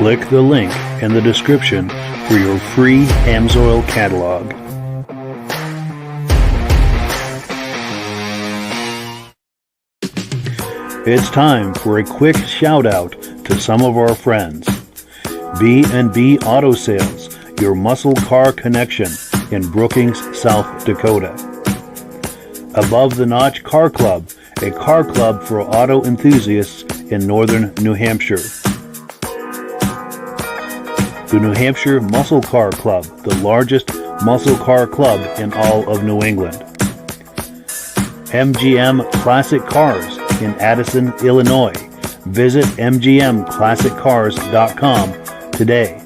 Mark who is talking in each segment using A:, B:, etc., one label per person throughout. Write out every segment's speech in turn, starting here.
A: Click the link in the description for your free AMSOIL catalog. It's time for a quick shout out to some of our friends. B&B Auto Sales, your muscle car connection in Brookings, South Dakota. Above the Notch Car Club, a car club for auto enthusiasts in northern New Hampshire. The New Hampshire Muscle Car Club, the largest muscle car club in all of New England. MGM Classic Cars in Addison, Illinois. Visit mgmclassiccars.com today.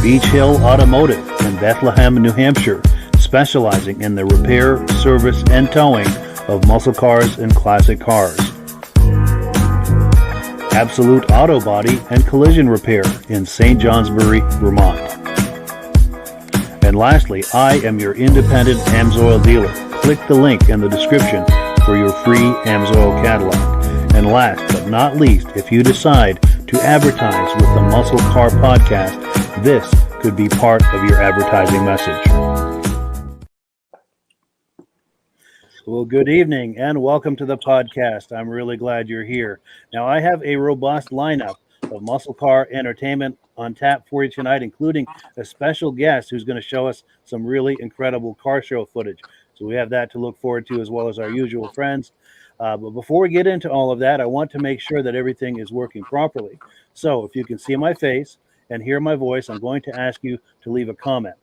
A: Beach Hill Automotive in Bethlehem, New Hampshire, specializing in the repair, service, and towing of muscle cars and classic cars. Absolute Auto Body and Collision Repair in St. Johnsbury, Vermont. And lastly, I am your independent AMSOIL dealer. Click the link in the description for your free AMSOIL catalog. And last but not least, if you decide to advertise with the Muscle Car Podcast, this could be part of your advertising message. Well, good evening and welcome to the podcast. I'm really glad you're here. Now, I have a robust lineup of muscle car entertainment on tap for you tonight, including a special guest who's going to show us some really incredible car show footage. So we have that to look forward to, as well as our usual friends. But before we get into all of that, I want to make sure that everything is working properly. So if you can see my face and hear my voice, I'm going to ask you to leave a comment.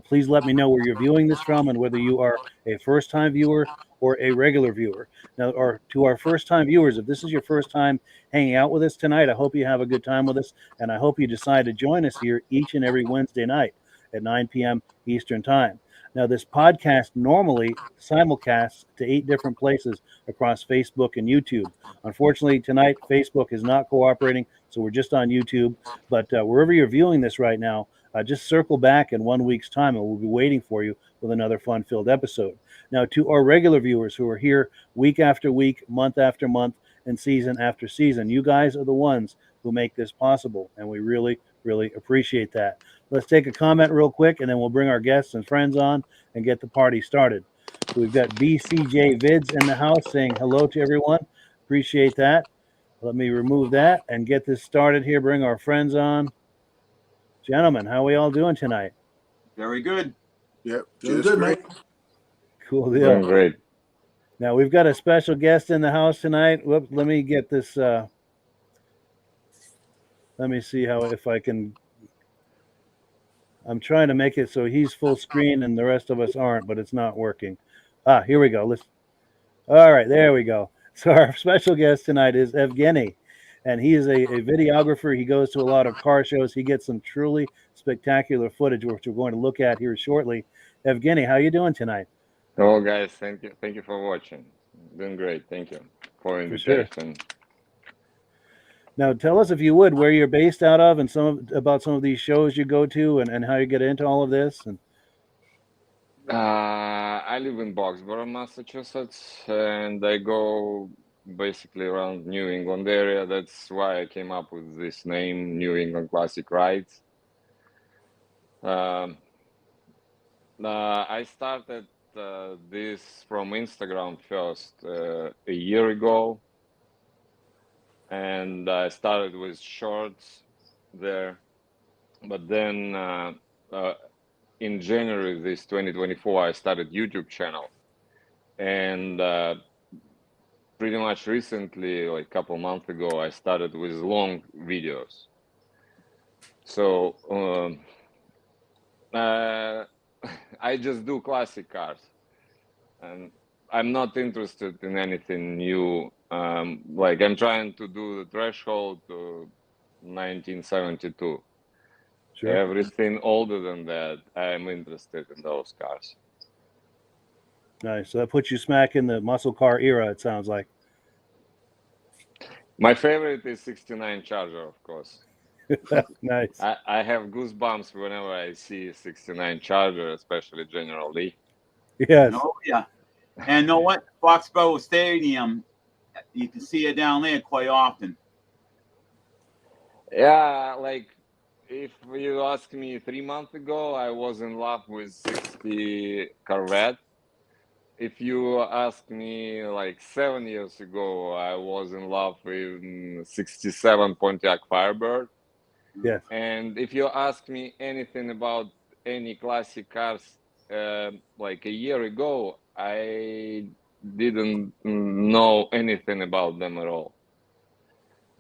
A: Please let me know where you're viewing this from and whether you are a first-time viewer or a regular viewer. Now, or to our first-time viewers, if this is your first time hanging out with us tonight, I hope you have a good time with us, and I hope you decide to join us here each and every Wednesday night at 9 p.m. Eastern Time. Now, this podcast normally simulcasts to 8 different places across Facebook and YouTube. Unfortunately, tonight, Facebook is not cooperating, so we're just on YouTube. But wherever you're viewing this right now, just circle back in 1 week's time, and we'll be waiting for you with another fun-filled episode. Now, to our regular viewers who are here week after week, month after month, and season after season, you guys are the ones who make this possible, and we really, really appreciate that. Let's take a comment real quick, and then we'll bring our guests and friends on and get the party started. So we've got BCJ Vids in the house saying hello to everyone. Appreciate that. Let me remove that and get this started here, bring our friends on. Gentlemen, how are we all doing tonight?
B: Very good.
C: Yep.
D: Doing good, mate.
A: Cool deal.
E: Doing great.
A: Now, we've got a special guest in the house tonight. Whoops, let me get this. Let me see if I can. I'm trying to make it so he's full screen and the rest of us aren't, but it's not working. Here we go. All right, there we go. So our special guest tonight is Evgenii. And he is a videographer. He goes to a lot of car shows. He gets some truly spectacular footage, which we're going to look at here shortly. Evgenii, how are you doing tonight?
E: Hello, guys. Thank you for watching. Doing great. Thank you for invitation.
A: Sure. Now, tell us, if you would, where you're based out of and about some of these shows you go to and how you get into all of this. And
E: I live in Boxborough, Massachusetts, and I go basically around New England area. That's why I came up with this name, New England Classic Rides. I started this from Instagram first a year ago, and I started with shorts there, but then in January this 2024 I started YouTube channel, and pretty much recently, like a couple months ago, I started with long videos. So I just do classic cars, and I'm not interested in anything new. Like I'm trying to do the threshold to 1972.
A: sure.
E: Everything older than that, I'm interested in those cars.
A: Nice. So that puts you smack in the muscle car era, it sounds like.
E: My favorite is 69 Charger, of course.
A: Nice.
E: I have goosebumps whenever I see 69 Charger, especially General Lee.
A: Yes.
B: Oh, yeah. And know what? Foxborough Stadium, you can see it down there quite often.
E: Yeah, like if you ask me 3 months ago, I was in love with 60 Corvette. If you ask me like 7 years ago, I was in love with 67 Pontiac Firebird.
A: Yes.
E: And if you ask me anything about any classic cars like a year ago, I didn't know anything about them at all.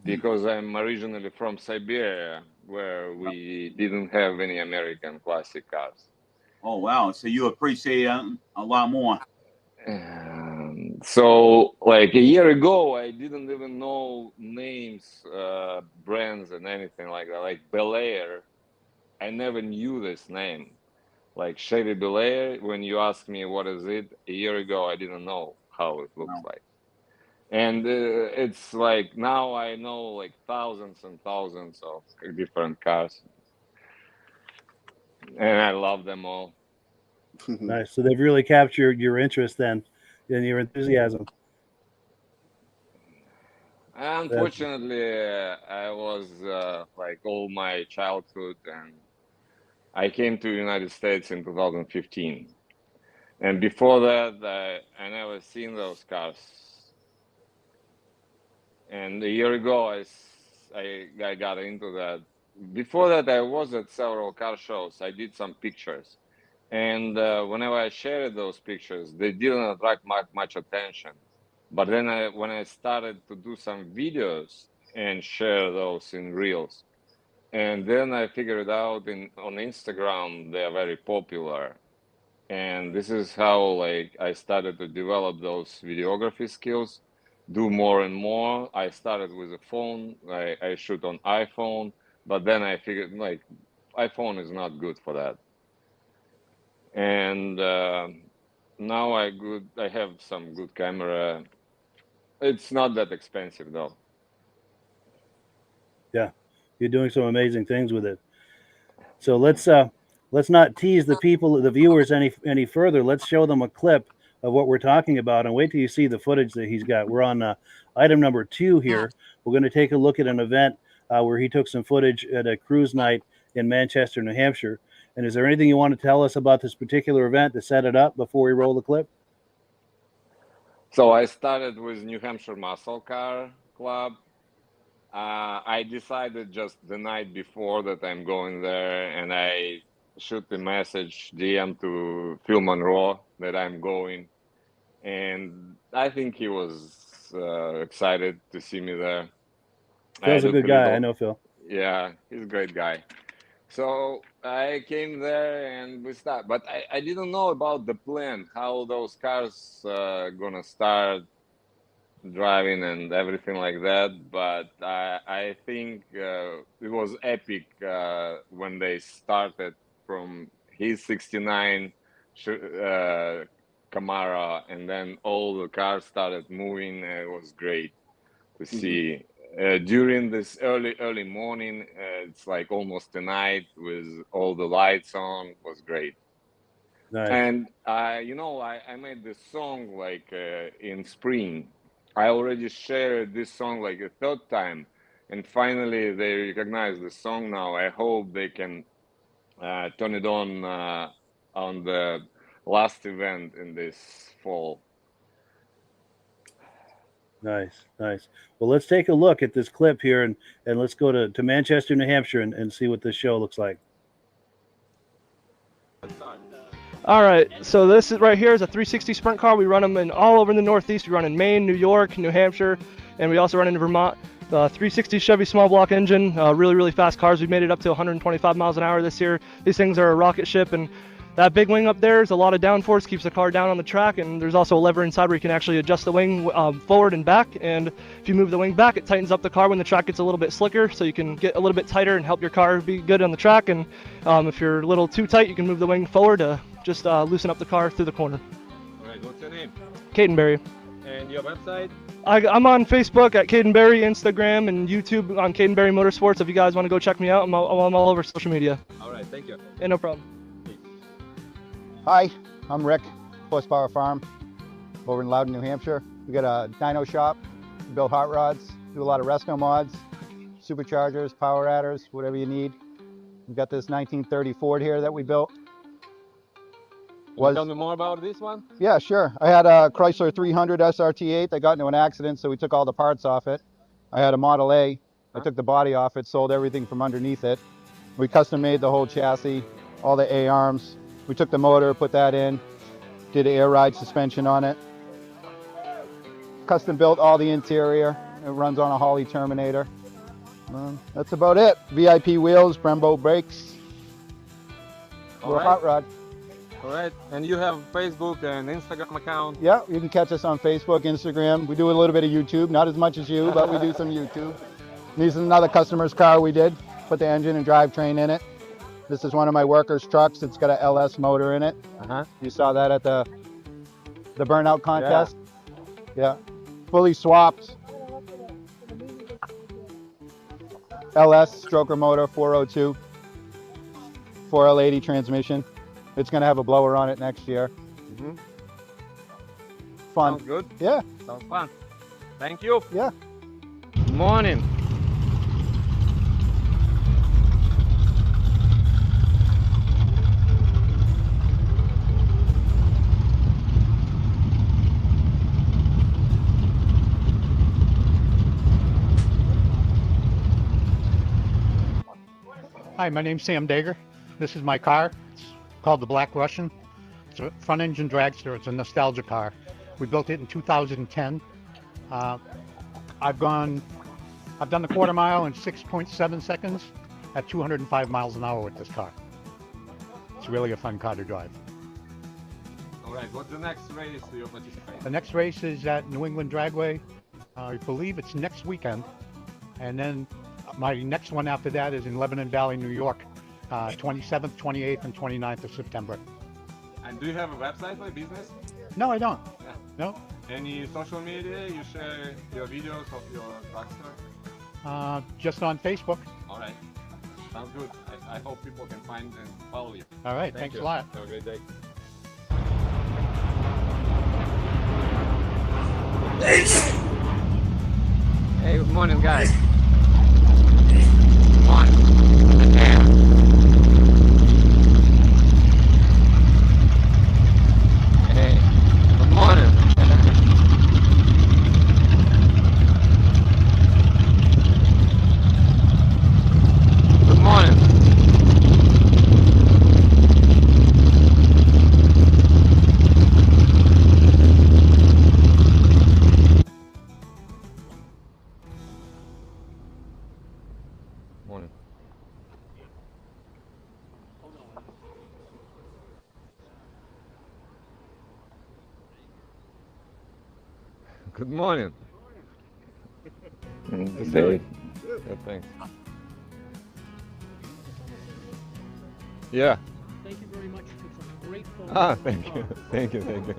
E: Because I'm originally from Siberia, where we didn't have any American classic cars.
B: Oh, wow. So you appreciate a lot more.
E: So like a year ago, I didn't even know names, brands and anything like that. Like Bel Air, I never knew this name. Like Chevy Bel Air, when you ask me what is it, a year ago, I didn't know how it looks
B: Wow.
E: like. And it's like now I know like thousands and thousands of different cars, and I love them all.
A: Nice. So they've really captured your interest then, and your enthusiasm.
E: Unfortunately, I was like all my childhood, and I came to the United States in 2015. And before that, I never seen those cars. And a year ago, I got into that. Before that, I was at several car shows. I did some pictures. And whenever I shared those pictures, they didn't attract much attention. But then when I started to do some videos and share those in Reels, and then I figured out on Instagram, they are very popular. And this is how like I started to develop those videography skills, do more and more. I started with a phone. I shoot on iPhone, but then I figured like iPhone is not good for that. And now I have some good camera. It's not that expensive though.
A: Yeah, you're doing some amazing things with it. So let's not tease the people, the viewers, any further. Let's show them a clip of what we're talking about, and wait till you see the footage that he's got. We're on item number 2 here. We're going to take a look at an event where he took some footage at a cruise night in Manchester, New Hampshire. And is there anything you want to tell us about this particular event to set it up before we roll the clip?
E: So I started with New Hampshire Muscle Car Club. I decided just the night before that I'm going there, and I shoot the message DM to Phil Monroe that I'm going, and I think he was excited to see me there.
A: Phil's a good guy. I know Phil.
E: Yeah, he's a great guy. So I came there and we started, but I didn't know about the plan, how those cars gonna start driving and everything like that. But I think it was epic when they started from his 69 Camaro, and then all the cars started moving. It was great to see. During this early morning, it's like almost the night with all the lights on, was great.
A: Nice.
E: And I made this song like in spring. I already shared this song like a third time, and finally they recognize the song now. I hope they can turn it on the last event in this fall.
A: Nice. Well, let's take a look at this clip here, and let's go to Manchester, New Hampshire, and see what this show looks like.
C: All right, so this is right here is a 360 sprint car. We run them in all over the Northeast. We run in Maine, New York, New Hampshire, and we also run in Vermont. 360 Chevy small block engine, really fast cars. We made it up to 125 miles an hour this year. These things are a rocket ship, and that big wing up there is a lot of downforce, keeps the car down on the track, and there's also a lever inside where you can actually adjust the wing forward and back, and if you move the wing back, it tightens up the car when the track gets a little bit slicker, so you can get a little bit tighter and help your car be good on the track, and if you're a little too tight, you can move the wing forward to just loosen up the car through the corner.
E: All right, what's your name?
C: Cadenberry.
E: And your website?
C: I'm on Facebook at Cadenberry, Instagram, and YouTube on Cadenberry Motorsports. If you guys want to go check me out, I'm all over social media.
E: All right, thank you.
C: Yeah, no problem.
D: Hi, I'm Rick, Horsepower Farm, over in Loudon, New Hampshire. We got a dyno shop, we build hot rods, do a lot of resto mods, superchargers, power adders, whatever you need. We've got this 1930 Ford here that we built.
E: Can you tell me more about this one?
D: Yeah, sure. I had a Chrysler 300 SRT8 that got into an accident, so we took all the parts off it. I had a Model A. I took the body off it, sold everything from underneath it. We custom made the whole chassis, all the A-arms. We took the motor, put that in, did air ride suspension on it. Custom built all the interior. It runs on a Holley Terminator. That's about it. VIP wheels, Brembo brakes. We're a hot rod.
E: All right. And you have Facebook and Instagram account?
D: Yeah, you can catch us on Facebook, Instagram. We do a little bit of YouTube, not as much as you, but we do some YouTube. This is another customer's car we did. Put the engine and drivetrain in it. This is one of my workers' trucks. It's got a LS motor in it. You saw that at the burnout contest. Yeah. Fully swapped. LS stroker motor, 402. 4L80 transmission. It's going to have a blower on it next year. Fun.
E: Sounds good.
D: Yeah.
E: Sounds fun. Thank you.
D: Yeah.
E: Good morning.
F: Hi, my name's Sam Dager. This is my car. It's called the Black Russian. It's a front engine dragster. It's a nostalgia car. We built it in 2010. I've done the quarter mile in 6.7 seconds at 205 miles an hour with this car. It's really a fun car to drive.
E: All right. What's the next race you participate?
F: The next race is at New England Dragway. I believe it's next weekend. And then my next one after that is in Lebanon Valley, New York, 27th, 28th, and 29th of September.
E: And do you have a website for business?
F: No, I don't.
E: Yeah.
F: No.
E: Any social media? You share your videos of your dragster?
F: Just on Facebook.
E: All right. Sounds good. I hope people can find and follow you.
F: All right. Thanks a lot.
E: Have a great day. Hey, good morning, guys. Good morning. Hey, good morning. Good morning. Morning. Good morning. Good day. Good, thanks. Yeah.
G: Thank you very much. It's a great phone.
E: Ah, thank you. Thank you. Thank you.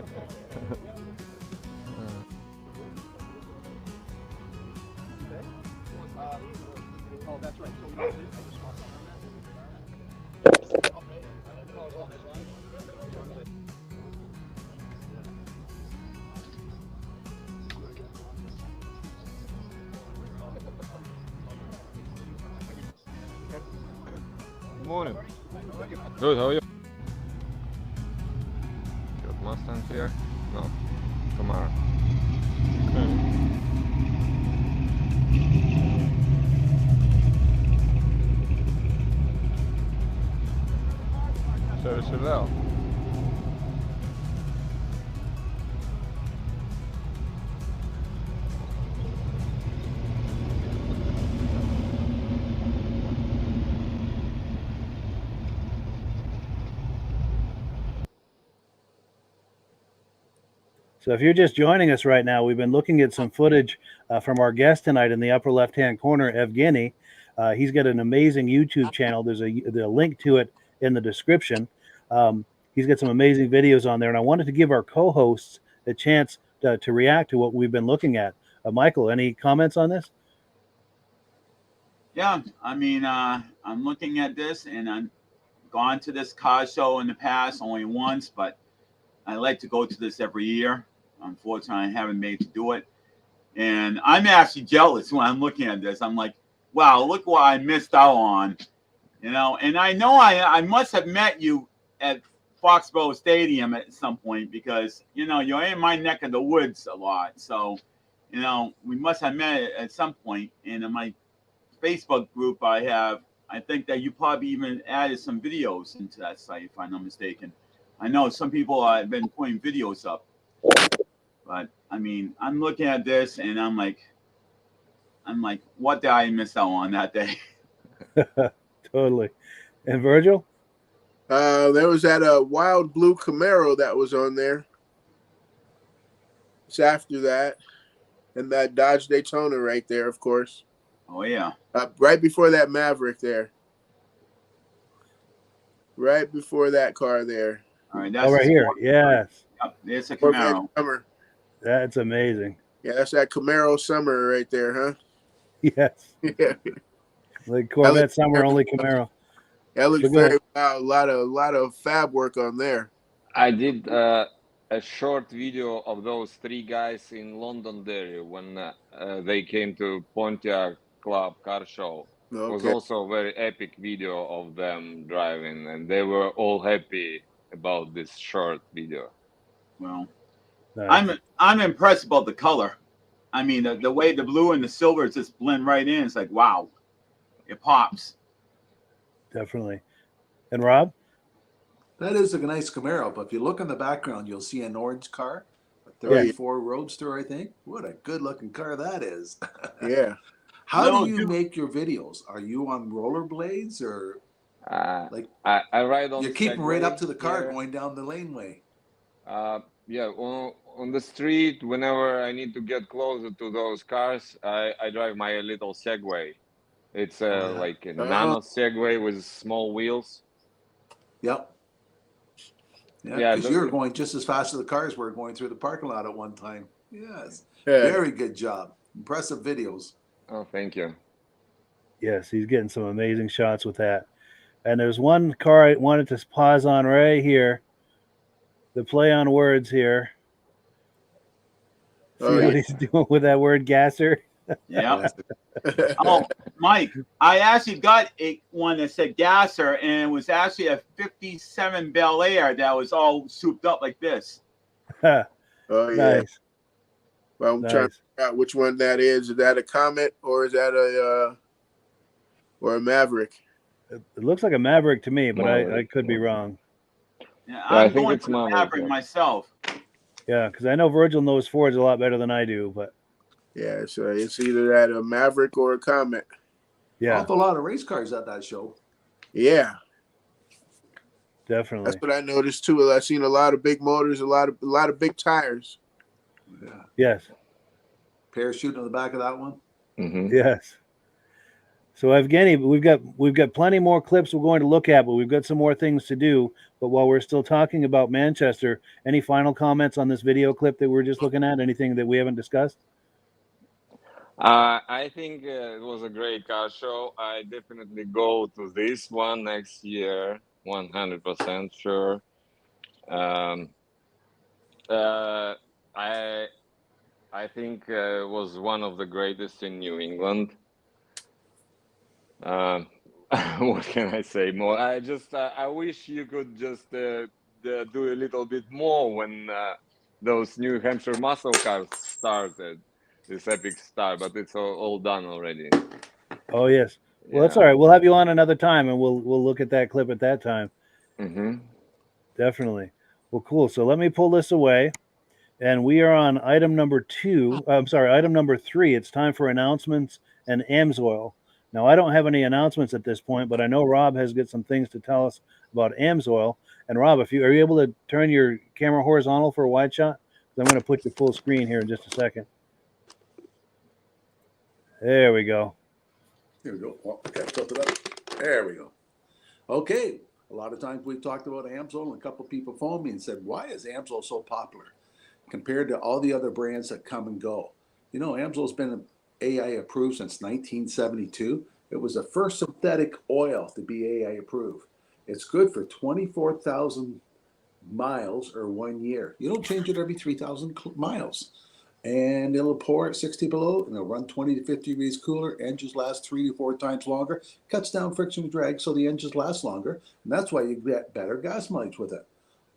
D: Oh, that's right.
E: Good morning. Good, how are you? Got Mustangs here? No. Camaro. Chevelle.
A: So if you're just joining us right now, we've been looking at some footage from our guest tonight in the upper left-hand corner, Evgenii. He's got an amazing YouTube channel. There's a link to it in the description. He's got some amazing videos on there, and I wanted to give our co-hosts a chance to react to what we've been looking at. Michael, any comments on this?
B: Yeah, I mean, I'm looking at this, and I've gone to this car show in the past only once, but I like to go to this every year. Unfortunately, I haven't made to do it. And I'm actually jealous when I'm looking at this. I'm like, wow, look what I missed out on. You know, and I know I must have met you at Foxborough Stadium at some point because, you know, you're in my neck of the woods a lot. So, you know, we must have met at some point. And in my Facebook group I think that you probably even added some videos into that site, if I'm not mistaken. I know some people have been putting videos up. But, I mean, I'm looking at this and I'm like, what did I miss out on that day?
A: Totally. And Virgil?
H: There was that wild blue Camaro that was on there. It's after that. And that Dodge Daytona right there, of course.
B: Oh, yeah.
H: Right before that Maverick there. Right before that car there.
B: All right, that's
A: right here. Yes.
B: Yep, it's a
H: Corvette
B: Camaro.
H: Summer.
A: That's amazing.
H: Yeah, that's that Camaro Summer right there, huh?
A: Yes.
H: Yeah.
A: Like Corvette Summer, only Camaro.
H: That looks
A: So go
H: very
A: ahead.
H: wow. A lot of fab work on there.
E: I did a short video of those three guys in Londonderry when they came to Pontiac Club car show. It was
H: Okay.
E: also a very epic video of them driving, and they were all happy about this short video.
B: Well,
A: Nice.
B: I'm impressed about the color. I mean, the way the blue and the silver just blend right in. It's like, wow, it pops.
A: Definitely. And Rob?
I: That is a nice Camaro, but if you look in the background, you'll see an orange car, a
A: Yeah.
I: 34 Roadster, I think. What a good-looking car that is.
H: Yeah.
I: How
B: No,
I: do you
B: dude.
I: make your videos? Are you on rollerblades or like
E: I ride on.
I: you're keeping right
E: Segway
I: up to the car
E: here.
I: going down the laneway?
E: Yeah, on the street, whenever I need to get closer to those cars, I drive my little Segway. It's like a nano Segway with small wheels.
I: Yep. Yeah,
E: Yeah,
I: because you're going just as fast as the cars were going through the parking lot at one time. Yes.
H: Yeah.
I: Very good job. Impressive videos.
E: Oh, thank you.
A: Yes, he's getting some amazing shots with that. And there's one car I wanted to pause on right here. The play on words here. See
H: Oh,
A: what
H: yeah.
A: he's doing with that word gasser?
B: Yeah. Oh, Mike, I actually got one that said Gasser, and it was actually a 57 Bel Air that was all souped up like this.
H: Oh yeah.
A: Nice.
H: Well, I'm trying to figure out which one that is. Is that a Comet or is that a Maverick?
A: It looks like a Maverick to me, but I
E: Maverick.
A: could be wrong.
B: Yeah,
E: I
B: I'm
E: think
B: going
E: it's
B: for the
E: Maverick,
B: Maverick
E: yeah.
B: myself.
A: Yeah, because I know Virgil knows Fords a lot better than I do, but
H: Yeah, so it's either that a Maverick or a Comet.
A: yeah,
I: Awful lot of race cars at that show.
H: Yeah,
A: definitely.
H: that's what I noticed too. I've seen a lot of big motors, a lot of big tires.
I: Yeah.
A: Yes,
I: Parachute on the back of that one.
E: Mm-hmm.
A: yes. So Evgeny, we've got plenty more clips we're going to look at, but we've got some more things to do. But while we're still talking about Manchester, any final comments on this video clip that we're just looking at? Anything that we haven't discussed?
E: I think it was a great car show. I definitely go to this one next year, 100% sure. I think it was one of the greatest in New England. What can I say more? I wish you could just do a little bit more when those New Hampshire muscle cars started. This epic start, but it's all done already.
A: Oh yes. Well, that's all right. We'll have you on another time, and we'll look at that clip at that time.
E: Mm-hmm.
A: Definitely. Well, cool. So let me pull this away, and we are on item number 2. I'm sorry, item number 3. It's time for announcements and AMSOIL. Now, I don't have any announcements at this point, but I know Rob has got some things to tell us about AMSOIL. And Rob, are you able to turn your camera horizontal for a wide shot? I'm going to put you full screen here in just a second. There we go.
I: Here we go. Oh, okay, tilt it up. There we go. Okay. A lot of times we've talked about AMSOIL, and a couple people phoned me and said, why is AMSOIL so popular compared to all the other brands that come and go? You know, AMSOIL's been AI approved since 1972. It was the first synthetic oil to be AI approved. It's good for 24,000 miles or 1 year. You don't change it every 3,000 miles. and it'll pour at 60 below, and it'll run 20 to 50 degrees cooler. Engines last 3 to 4 times longer, cuts down friction and drag, so the engines last longer, and that's why you get better gas mileage with it.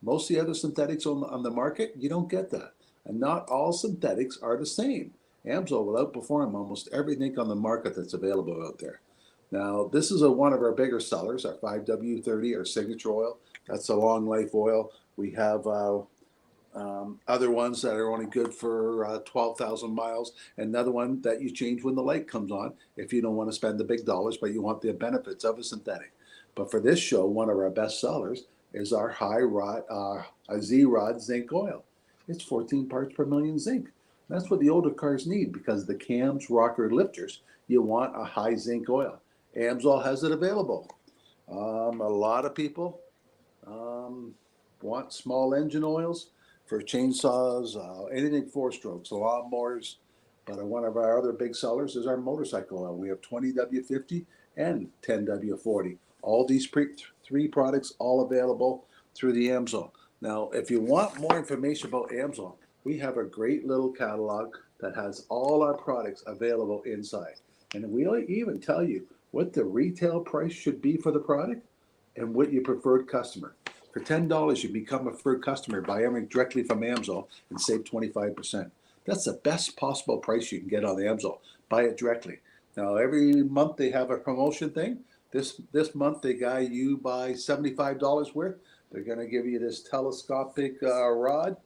I: Most of the other synthetics on the market, you don't get that, and not all synthetics are the same. AMSOIL will outperform almost everything on the market that's available out there. Now, this is one of our bigger sellers, our 5W30, our signature oil. That's a long life oil. We have other ones that are only good for 12,000 miles. Another one that you change when the light comes on if you don't want to spend the big dollars, but you want the benefits of a synthetic. But for this show, one of our best sellers is our Z-Rod zinc oil. It's 14 parts per million zinc. That's what the older cars need, because the cams, rocker, lifters, you want a high zinc oil. AMSOIL has it available. A lot of people want small engine oils for chainsaws, anything 4-strokes, lawnmowers. But one of our other big sellers is our motorcycle oil. We have 20W50 and 10W40. All these three products all available through the AMSOIL. Now, if you want more information about AMSOIL, we have a great little catalog that has all our products available inside. And we'll even tell you what the retail price should be for the product and what your preferred customer. For $10, you become a preferred customer by ordering directly from AMSOIL and save 25%. That's the best possible price you can get on the AMSOIL. Buy it directly. Now, every month they have a promotion thing. This month they got you buy $75 worth. They're going to give you this telescopic rod.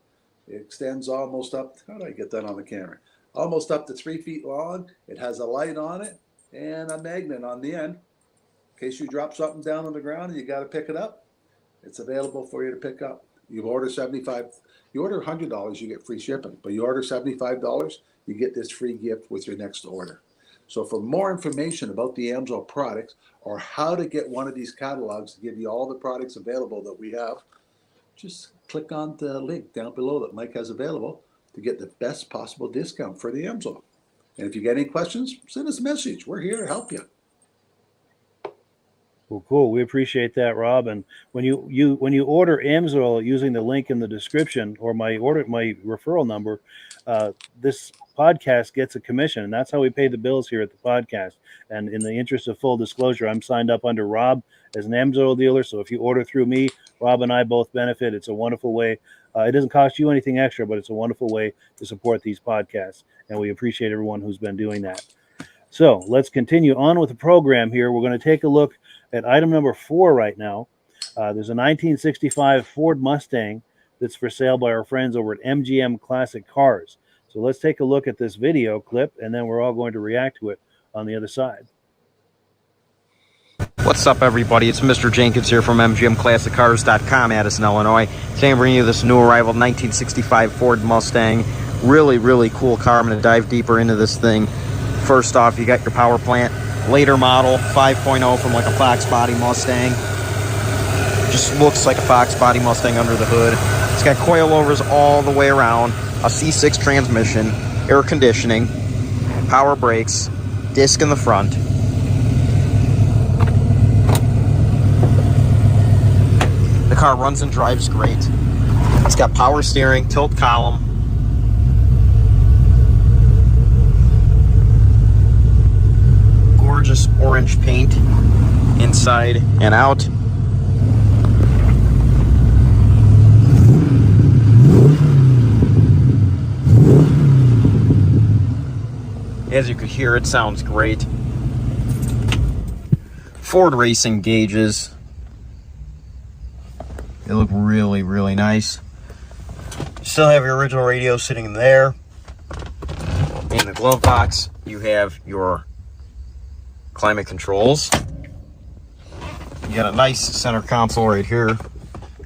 I: It extends almost up. How do I get that on the camera? Almost up to 3 feet long. It has a light on it and a magnet on the end. In case you drop something down on the ground and you got to pick it up, it's available for you to pick up. You order $75. You order $100, you get free shipping. But you order $75, you get this free gift with your next order. So for more information about the AMSOIL products or how to get one of these catalogs to give you all the products available that we have, just click on the link down below that Mike has available to get the best possible discount for the AMSOIL. And if you get any questions, send us a message. We're here to help you.
A: Well, cool. We appreciate that, Rob. And when you order AMSOIL using the link in the description or my referral number, this podcast gets a commission, and that's how we pay the bills here at the podcast. And in the interest of full disclosure, I'm signed up under Rob as an AMSOIL dealer. So if you order through me, Rob and I both benefit. It's a wonderful way. It doesn't cost you anything extra, but it's a wonderful way to support these podcasts. And we appreciate everyone who's been doing that. So let's continue on with the program here. We're going to take a look at item number 4 right now. There's a 1965 Ford Mustang that's for sale by our friends over at MGM Classic Cars. So let's take a look at this video clip, and then we're all going to react to it on the other side.
J: What's up, everybody? It's Mr. Jenkins here from MGMClassicCars.com, Addison, Illinois. Today I'm bringing you this new arrival 1965 Ford Mustang. Really, really cool car. I'm going to dive deeper into this thing. First off, you got your power plant. Later model, 5.0 from like a Fox body Mustang. Just looks like a Fox body Mustang under the hood. It's got coilovers all the way around, a C6 transmission, air conditioning, power brakes, disc in the front. The car runs and drives great. It's got power steering, tilt column. Gorgeous orange paint inside and out. As you could hear, it sounds great. Ford racing gauges. They look really, really nice. You still have your original radio sitting there. In the glove box, you have your climate controls. You got a nice center console right here.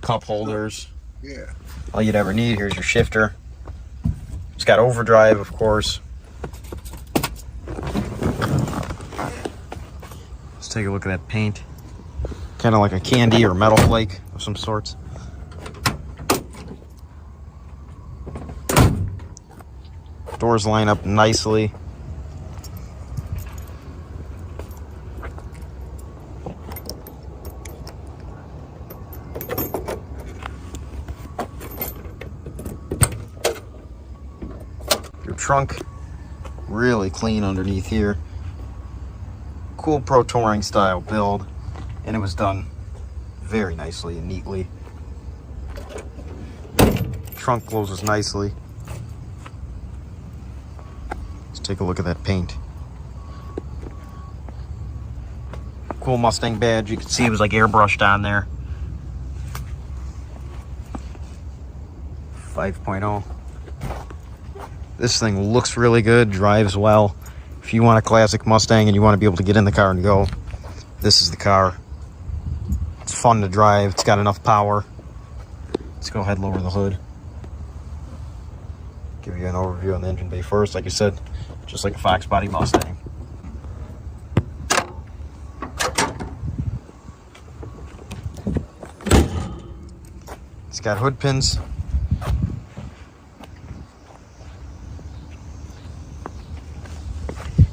J: Cup holders.
H: Yeah.
J: All you'd ever need. Here's your shifter. It's got overdrive, of course. Let's take a look at that paint. Kind of like a candy or metal flake of some sorts. Doors line up nicely. Your trunk. Really clean underneath here. Cool Pro Touring style build. And it was done very nicely and neatly. Trunk closes nicely. Let's take a look at that paint. Cool Mustang badge. You can see it was like airbrushed on there. 5.0. This thing looks really good, drives well. If you want a classic Mustang and you want to be able to get in the car and go, this is the car. It's fun to drive. It's got enough power. Let's go ahead and lower the hood. Give you an overview on the engine bay first. Like I said, just like a Fox body Mustang. It's got hood pins.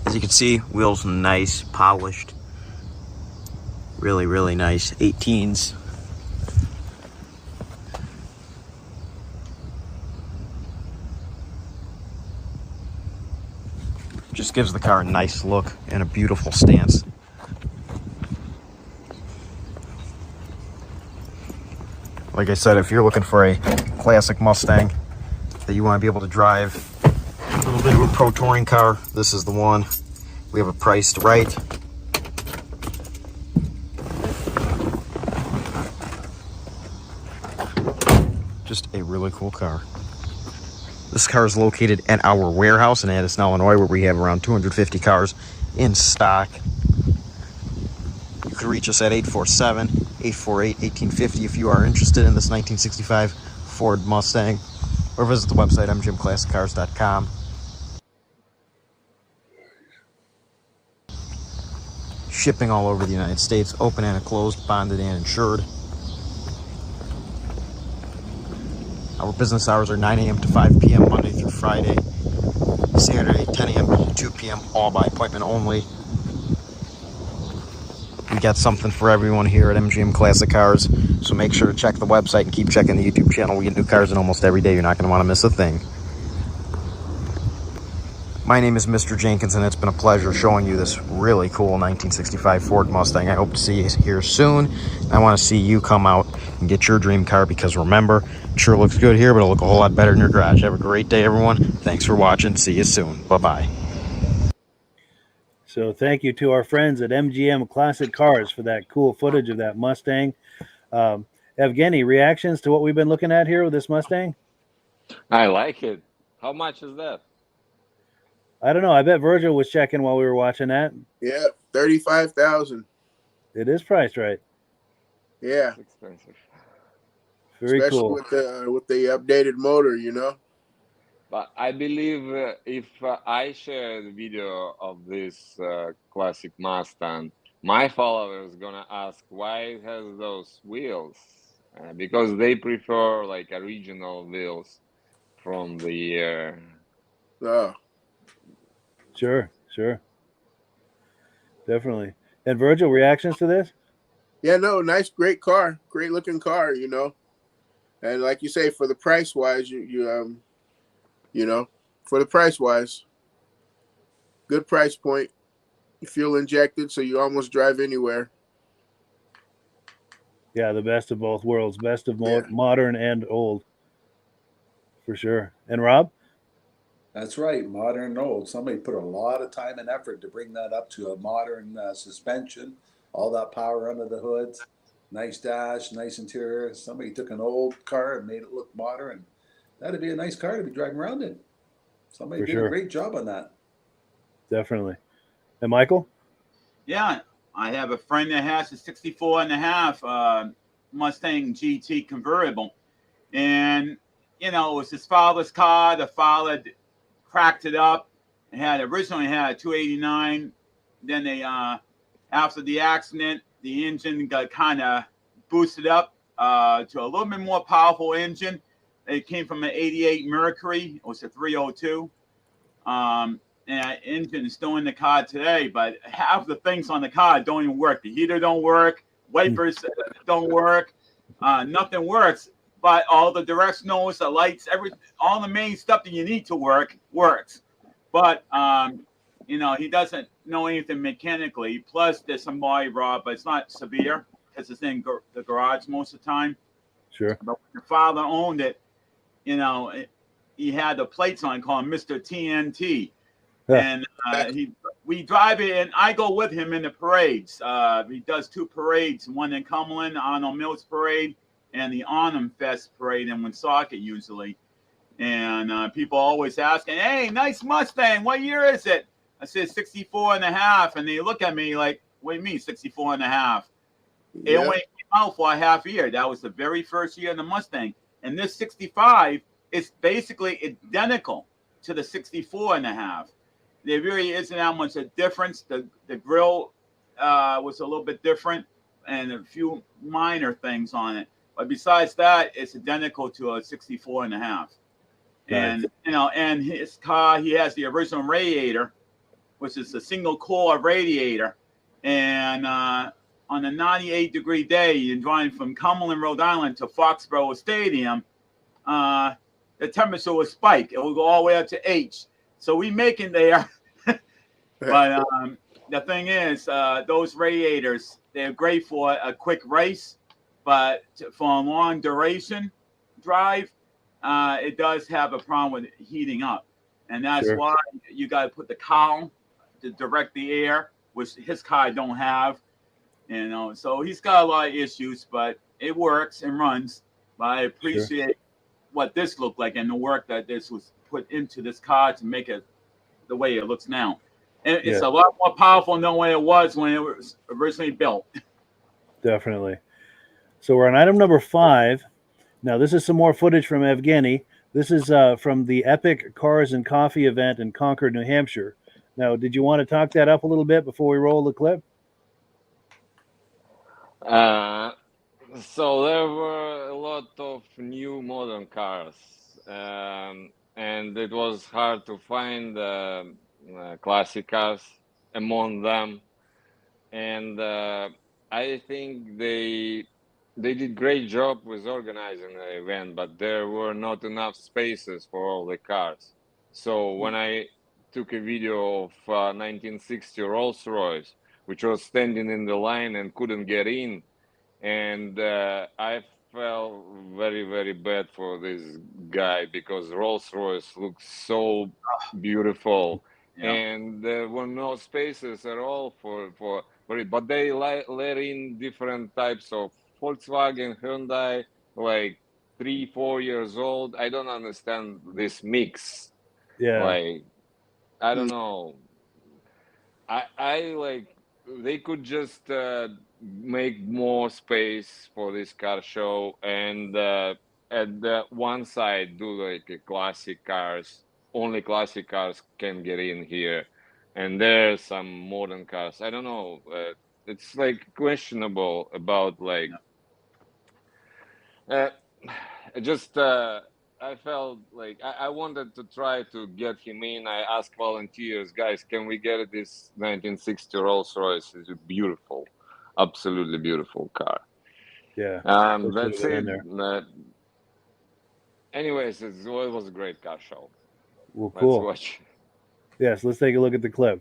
J: As you can see, wheels nice, polished. Really, really nice. 18s. Just gives the car a nice look and a beautiful stance. Like I said, if you're looking for a classic Mustang that you want to be able to drive, a little bit of a pro touring car, this is the one. We have it priced right. Just a really cool car. This car is located at our warehouse in Addison, Illinois, where we have around 250 cars in stock. You can reach us at 847-848-1850 if you are interested in this 1965 Ford Mustang, or visit the website mgmclassiccars.com. Shipping all over the United States, open and closed, bonded and insured. Our business hours are 9 a.m. to 5 p.m. Monday through Friday. Saturday, 10 a.m. to 2 p.m. all by appointment only. We got something for everyone here at MGM Classic Cars, so make sure to check the website and keep checking the YouTube channel. We get new cars in almost every day. You're not going to want to miss a thing. My name is Mr. Jenkins, and it's been a pleasure showing you this really cool 1965 Ford Mustang. I hope to see you here soon. I want to see you come out and get your dream car, because remember, it sure looks good here, but it'll look a whole lot better in your garage. Have a great day, everyone. Thanks for watching. See you soon. Bye-bye.
A: So thank you to our friends at MGM Classic Cars for that cool footage of that Mustang. Evgeny, reactions to what we've been looking at here with this Mustang?
E: I like it. How much is that?
A: I don't know. I bet Virgil was checking while we were watching that.
H: Yeah, 35,000.
A: It is priced right.
H: Yeah,
E: It's expensive.
A: Very
H: especially
A: cool.
H: with the updated motor, you know.
E: But I believe if I share the video of this classic Mustang, my followers gonna ask why it has those wheels, because they prefer like original wheels from the year.
H: Oh,
A: Sure. Definitely. And Virgil, reactions to this?
H: yeah, no, nice, great car, great looking car, you know. And like you say, for the price wise, you know, for the price wise, good price point. Fuel injected, so you almost drive anywhere.
A: Yeah, the best of both worlds. Best of
H: Yeah.
A: modern and old. For sure. And Rob?
I: That's right, modern and old. Somebody put a lot of time and effort to bring that up to a modern suspension, all that power under the hoods, nice dash, nice interior. Somebody took an old car and made it look modern. That'd be a nice car to be driving around in. Somebody
A: For
I: did
A: sure.
I: a great job on that.
A: Definitely. And Michael?
B: Yeah, I have a friend that has a 64 and a half Mustang GT convertible. And, you know, it was his father's car. The father cracked it up. It originally had a 289. Then they, after the accident, the engine got kind of boosted up to a little bit more powerful engine. It came from an 88 Mercury. It was a 302. And that engine is still in the car today, but half the things on the car don't even work. The heater don't work. Wipers don't work. Nothing works. but all the directionals, the lights, all the main stuff that you need to works. But you know, he doesn't know anything mechanically. Plus, there's some body rot, but it's not severe because it's in the garage most of the time.
A: Sure.
B: But when your father owned it, you know, he had the plates on called Mr. TNT. And we drive it, and I go with him in the parades. He does 2 parades, one in Cumberland, Arnold Mills Parade, and the Arnhem Fest Parade in Woonsocket usually. And people always asking, hey, nice Mustang, what year is it? I said 64 and a half, and they look at me like, what do you mean 64 and a half? It only came out for a half year. That was the very first year of the Mustang. And this 65 is basically identical to the 64 and a half. There really isn't that much a difference. The grill was a little bit different and a few minor things on it. But besides that, it's identical to a 64 and a half. Nice. And, you know, and his car, he has the original radiator, which is a single core radiator. And on a 98-degree day, you're driving from Cumberland, Rhode Island to Foxborough Stadium, the temperature will spike. It will go all the way up to H. So we make it there. But the thing is, those radiators, they're great for a quick race, but for a long duration drive, it does have a problem with heating up. And that's why you got to put the column to direct the air, which his car don't have. You know, so he's got a lot of issues, but it works and runs. But I appreciate what this looked like and the work that this was put into this car to make it the way it looks now. And it's a lot more powerful than what it was when it was originally built. Definitely.
A: So we're on item number 5. Now, this is some more footage from Evgenii. This is from the Epic Cars and Coffee event in Concord, New Hampshire. Now, did you want to talk that up a little bit before we roll the clip?
E: So there were a lot of new modern cars, and it was hard to find classic cars among them. And I think they did great job with organizing the event, but there were not enough spaces for all the cars. So when I took a video of 1960 Rolls-Royce, which was standing in the line and couldn't get in, and I felt very, very bad for this guy because Rolls-Royce looks so beautiful, and there were no spaces at all for it. But they let in different types of Volkswagen, Hyundai, like 3-4 years old. I don't understand this mix. Like, I don't know. I like, they could just make more space for this car show, and at the one side do like a classic cars. Only classic cars can get in here, and there's some modern cars. I don't know. It's like questionable about like. I felt like I wanted to try to get him in. I asked volunteers, guys, can we get this 1960 Rolls-Royce? It's a beautiful, absolutely beautiful car. That's it. Anyways, it was a great car show.
A: Well, cool.
E: Let's watch.
A: Yes, let's take a look at the clip.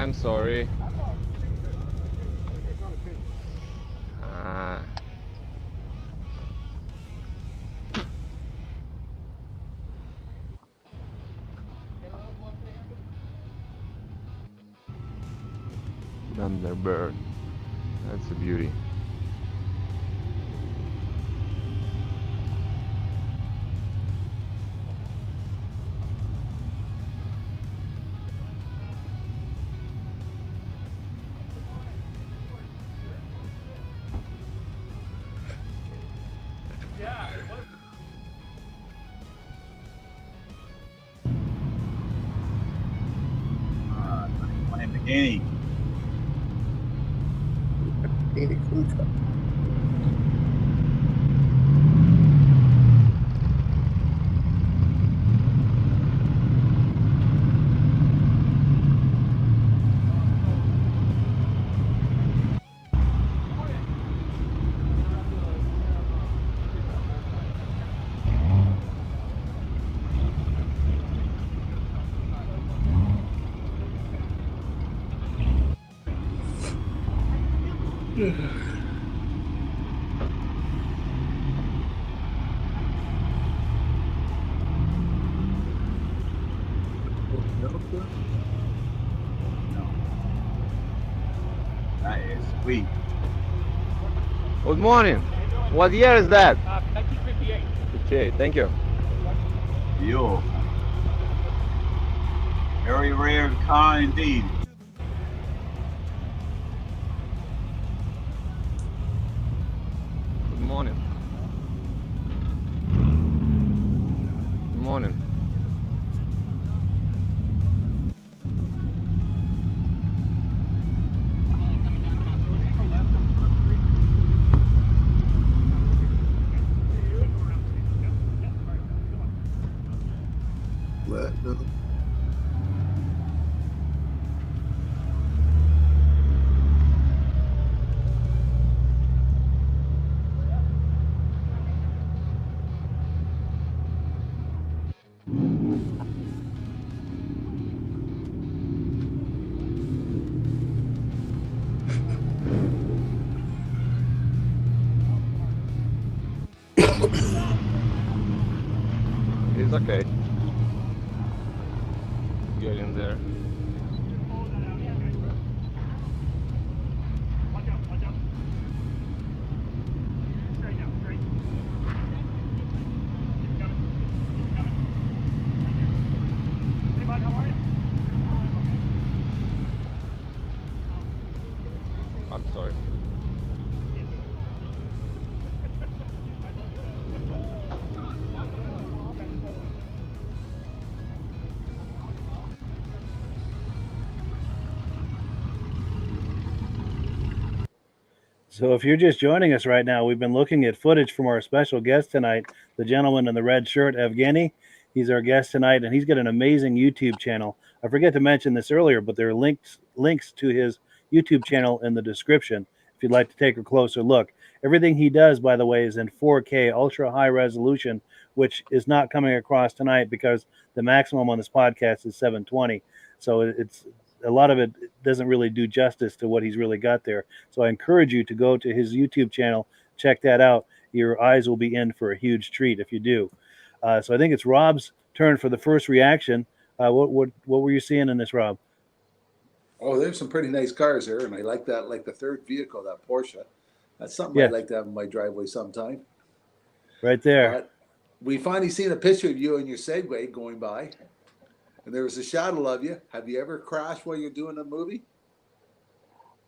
E: I'm sorry. Thunderbird. That's a beauty.
B: Evgenii. That is sweet.
E: Good morning. What year is that?
G: 1958.
E: 58. Thank you.
B: Beautiful. Very rare car indeed.
E: Good morning. Good morning.
H: Platinum.
E: It's okay. Get in there. I'm sorry.
A: So if you're just joining us right now, we've been looking at footage from our special guest tonight, the gentleman in the red shirt, Evgenii. He's our guest tonight, and he's got an amazing YouTube channel. I forget to mention this earlier, but there are links to his YouTube channel in the description if you'd like to take a closer look. Everything he does, by the way, is in 4K, ultra high resolution, which is not coming across tonight because the maximum on this podcast is 720. So it's a lot of it doesn't really do justice to what he's really got there. So I encourage you to go to his YouTube channel, check that out. Your eyes will be in for a huge treat if you do. So I think it's Rob's turn for the first reaction. What were you seeing in this, Rob?
I: Oh, there's some pretty nice cars there, and I like that, like the third vehicle, that Porsche. That's something
A: Yeah.
I: I'd like to have in my driveway sometime.
A: Right there.
I: We finally seen a picture of you and your Segway going by, and there was a shadow of you. Have you ever crashed while you're doing a movie?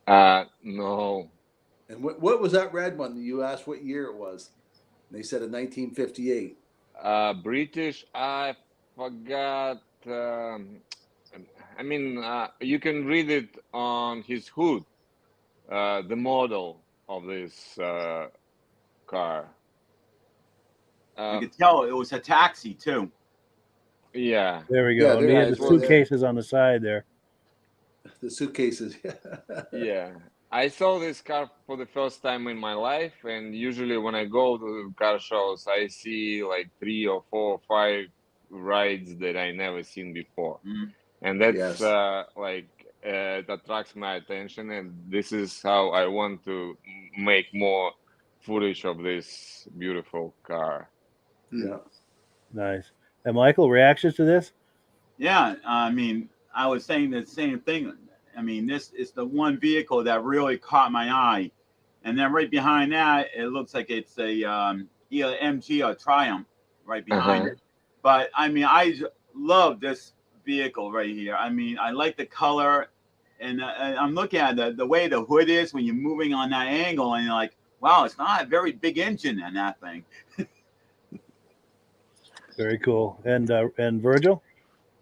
E: No.
I: And what was that red one that you asked what year it was? And they said in 1958.
E: British, I forgot. I mean, you can read it on his hood, the model of this car.
B: You could tell it was a taxi too.
E: Yeah.
A: There we go.
I: Yeah,
A: He had
I: it
A: the
I: was,
A: suitcases on the side there.
I: The suitcases.
E: Yeah. I saw this car for the first time in my life, and usually when I go to car shows, I see like 3 or 4 or 5 rides that I never seen before.
B: Mm.
E: And that's
I: Yes.
E: like it attracts my attention, and this is how I want to make more footage of this beautiful car.
I: Yeah.
A: Nice. And Michael, reactions to this?
B: Yeah, I mean, I was saying the same thing. I mean, this is the one vehicle that really caught my eye, and then right behind that, it looks like it's a either MG or Triumph right behind it. But I mean, I love this vehicle right here. I mean, I like the color, and I'm looking at the way the hood is when you're moving on that angle, and you're like, wow, it's not a very big engine in that thing.
A: Very cool. And Virgil?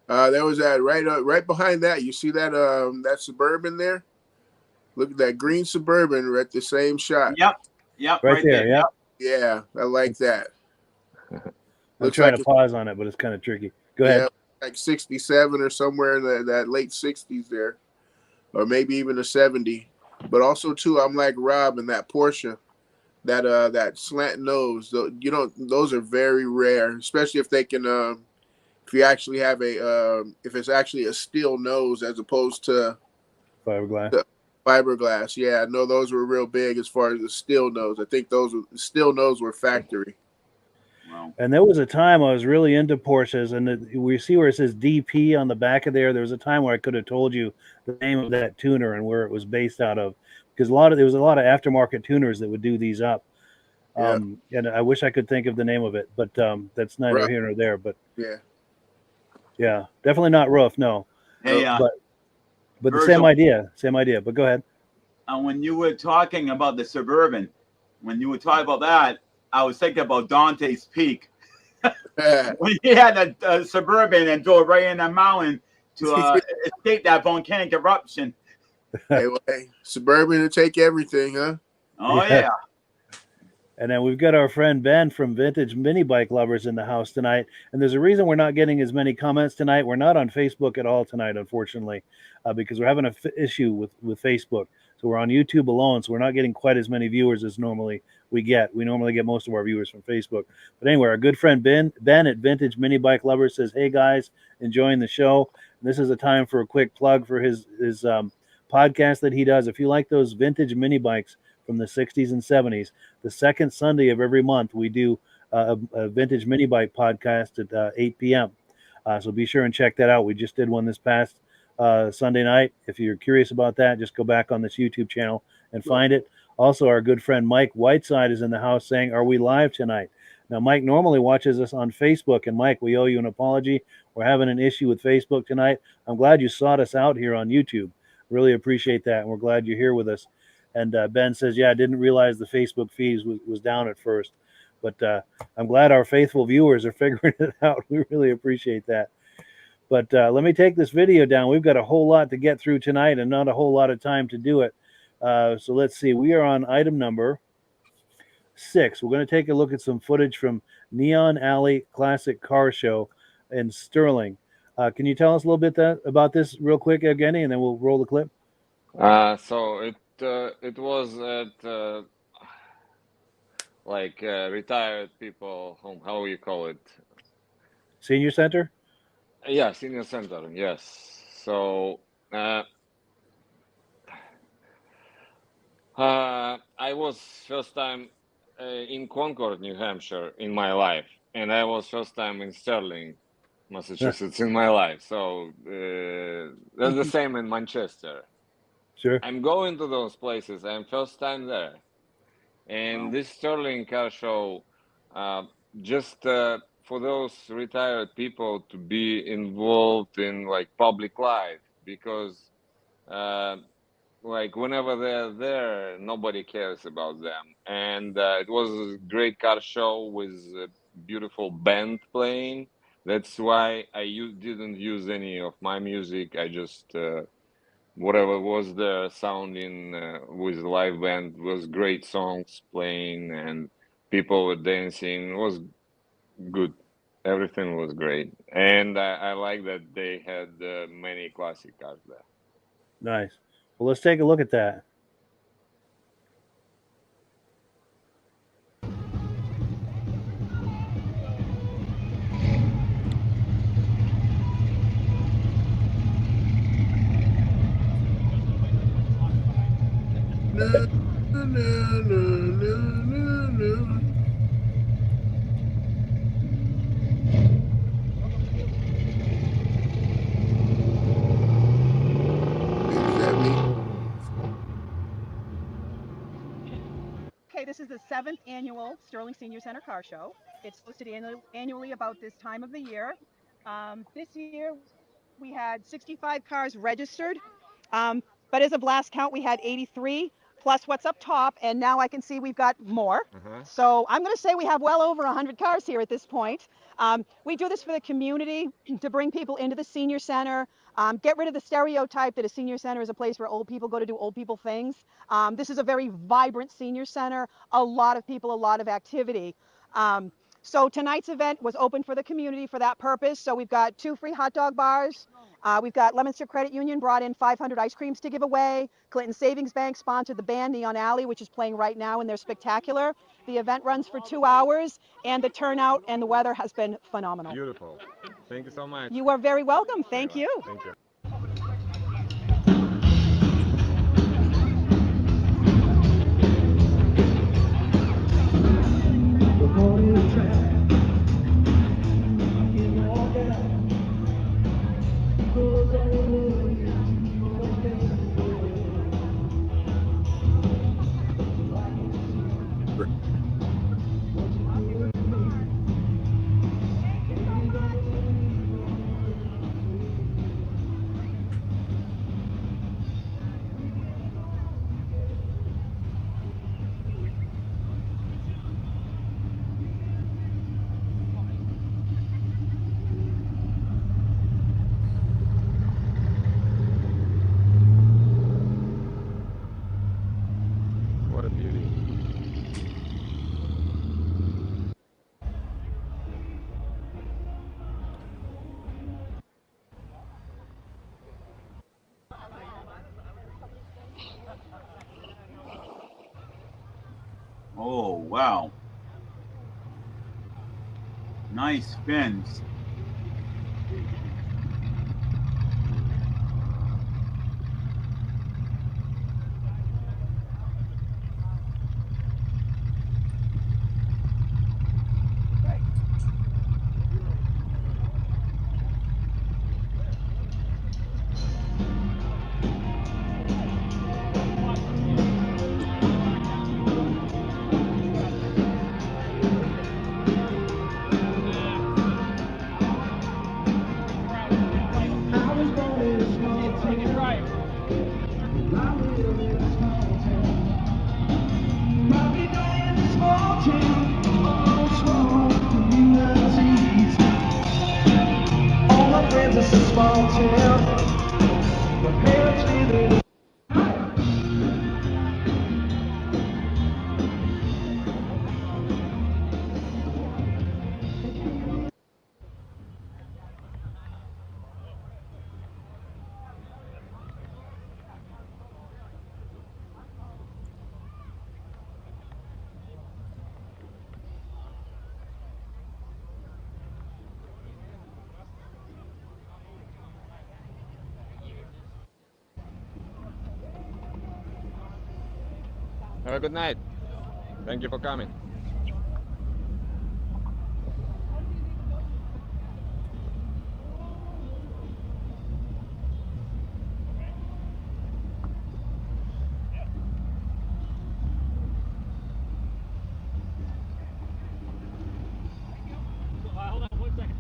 H: There was that right behind that. You see that that Suburban there? Look at that green Suburban at the same shot.
B: Yep,
A: Right there. Yep.
H: Yeah, I like that.
A: I'm
H: Looks
A: trying
H: like
A: to pause on it, but it's kind of tricky. Go ahead.
H: Yeah, like 67 or somewhere in that late 60s there, or maybe even a 70. But also too, I'm like Rob in that Porsche, that slant nose. You know, those are very rare, especially if they can. If you actually have if it's actually a steel nose as opposed to
A: Fiberglass.
H: Fiberglass, yeah, no, those were real big as far as the steel nose. I think the steel nose were factory.
B: Wow.
A: And there was a time I was really into Porsches, and we see where it says DP on the back of there. There was a time where I could have told you the name of that tuner and where it was based out of, because there was a lot of aftermarket tuners that would do these up. And I wish I could think of the name of it, but that's neither here nor there. But yeah, definitely not Roof, no.
B: Hey,
A: but the
B: Virgil,
A: same idea. But go ahead.
B: when you were talking about the Suburban, when you were talking about that, I was thinking about Dante's Peak. When he had a Suburban and drove right in the mountain to escape that volcanic eruption.
H: Hey, Suburban to take everything, huh?
B: Oh, yeah.
A: And then we've got our friend Ben from Vintage Mini Bike Lovers in the house tonight. And there's a reason we're not getting as many comments tonight. We're not on Facebook at all tonight, unfortunately, because we're having an issue with Facebook. So we're on YouTube alone, so we're not getting quite as many viewers as normally we get. We normally get most of our viewers from Facebook. But anyway, our good friend Ben at Vintage Mini Bike Lovers says, hey, guys, enjoying the show. And this is a time for a quick plug for his podcast that he does. If you like those vintage mini bikes from the 60s and 70s, the second Sunday of every month, we do a vintage mini bike podcast at 8 p.m. So be sure and check that out. We just did one this past Sunday night. If you're curious about that, just go back on this YouTube channel and find it. Also, our good friend Mike Whiteside is in the house saying, are we live tonight? Now, Mike normally watches us on Facebook, and Mike, we owe you an apology. We're having an issue with Facebook tonight. I'm glad you sought us out here on YouTube. Really appreciate that, and we're glad you're here with us. And Ben says, yeah, I didn't realize the Facebook feed was down at first. But I'm glad our faithful viewers are figuring it out. We really appreciate that. But let me take this video down. We've got a whole lot to get through tonight and not a whole lot of time to do it. So let's see. We are on item number 6. We're going to take a look at some footage from Neon Alley Classic Car Show in Sterling. Can you tell us a little bit about this real quick, Evgeny, and then we'll roll the clip?
E: So it was at retired people home. How you call it?
A: Senior center?
E: Yeah, senior center. Yes. So I was first time in Concord, New Hampshire, in my life, and I was first time in Sterling, Massachusetts, in my life. So that's the same in Manchester.
A: Sure.
E: I'm going to those places. I'm first time there, and this Sterling car show, just for those retired people to be involved in like public life, because like whenever they're there, nobody cares about them. And it was a great car show with a beautiful band playing. That's why I didn't use any of my music. I just whatever was there sounding with live band was great songs playing and people were dancing. It was good. Everything was great. And I like that they had many classic cars there.
A: Nice. Well, let's take a look at that.
H: No, no, no, no, no, no. Is that me?
K: Okay, this is the 7th annual Sterling Senior Center Car Show. It's hosted annually about this time of the year. This year, we had 65 cars registered, but as of last count, we had 83 plus what's up top, and now I can see we've got more. So I'm going to say we have well over 100 cars here at this point. We do this for the community to bring people into the senior center, get rid of the stereotype that a senior center is a place where old people go to do old people things. This is a very vibrant senior center, a lot of people, a lot of activity. So tonight's event was open for the community for that purpose. So we've got 2 free hot dog bars. We've got Leominster Credit Union brought in 500 ice creams to give away. Clinton Savings Bank sponsored the band Neon Alley, which is playing right now, and they're spectacular. The event runs for 2 hours, and the turnout and the weather has been phenomenal.
L: Beautiful. Thank you so much.
K: You are very welcome. Thank you.
L: Thank you. What a beauty.
B: Oh, wow. Nice fins. Have a good night. Thank you for coming.
G: Hold on 1 second.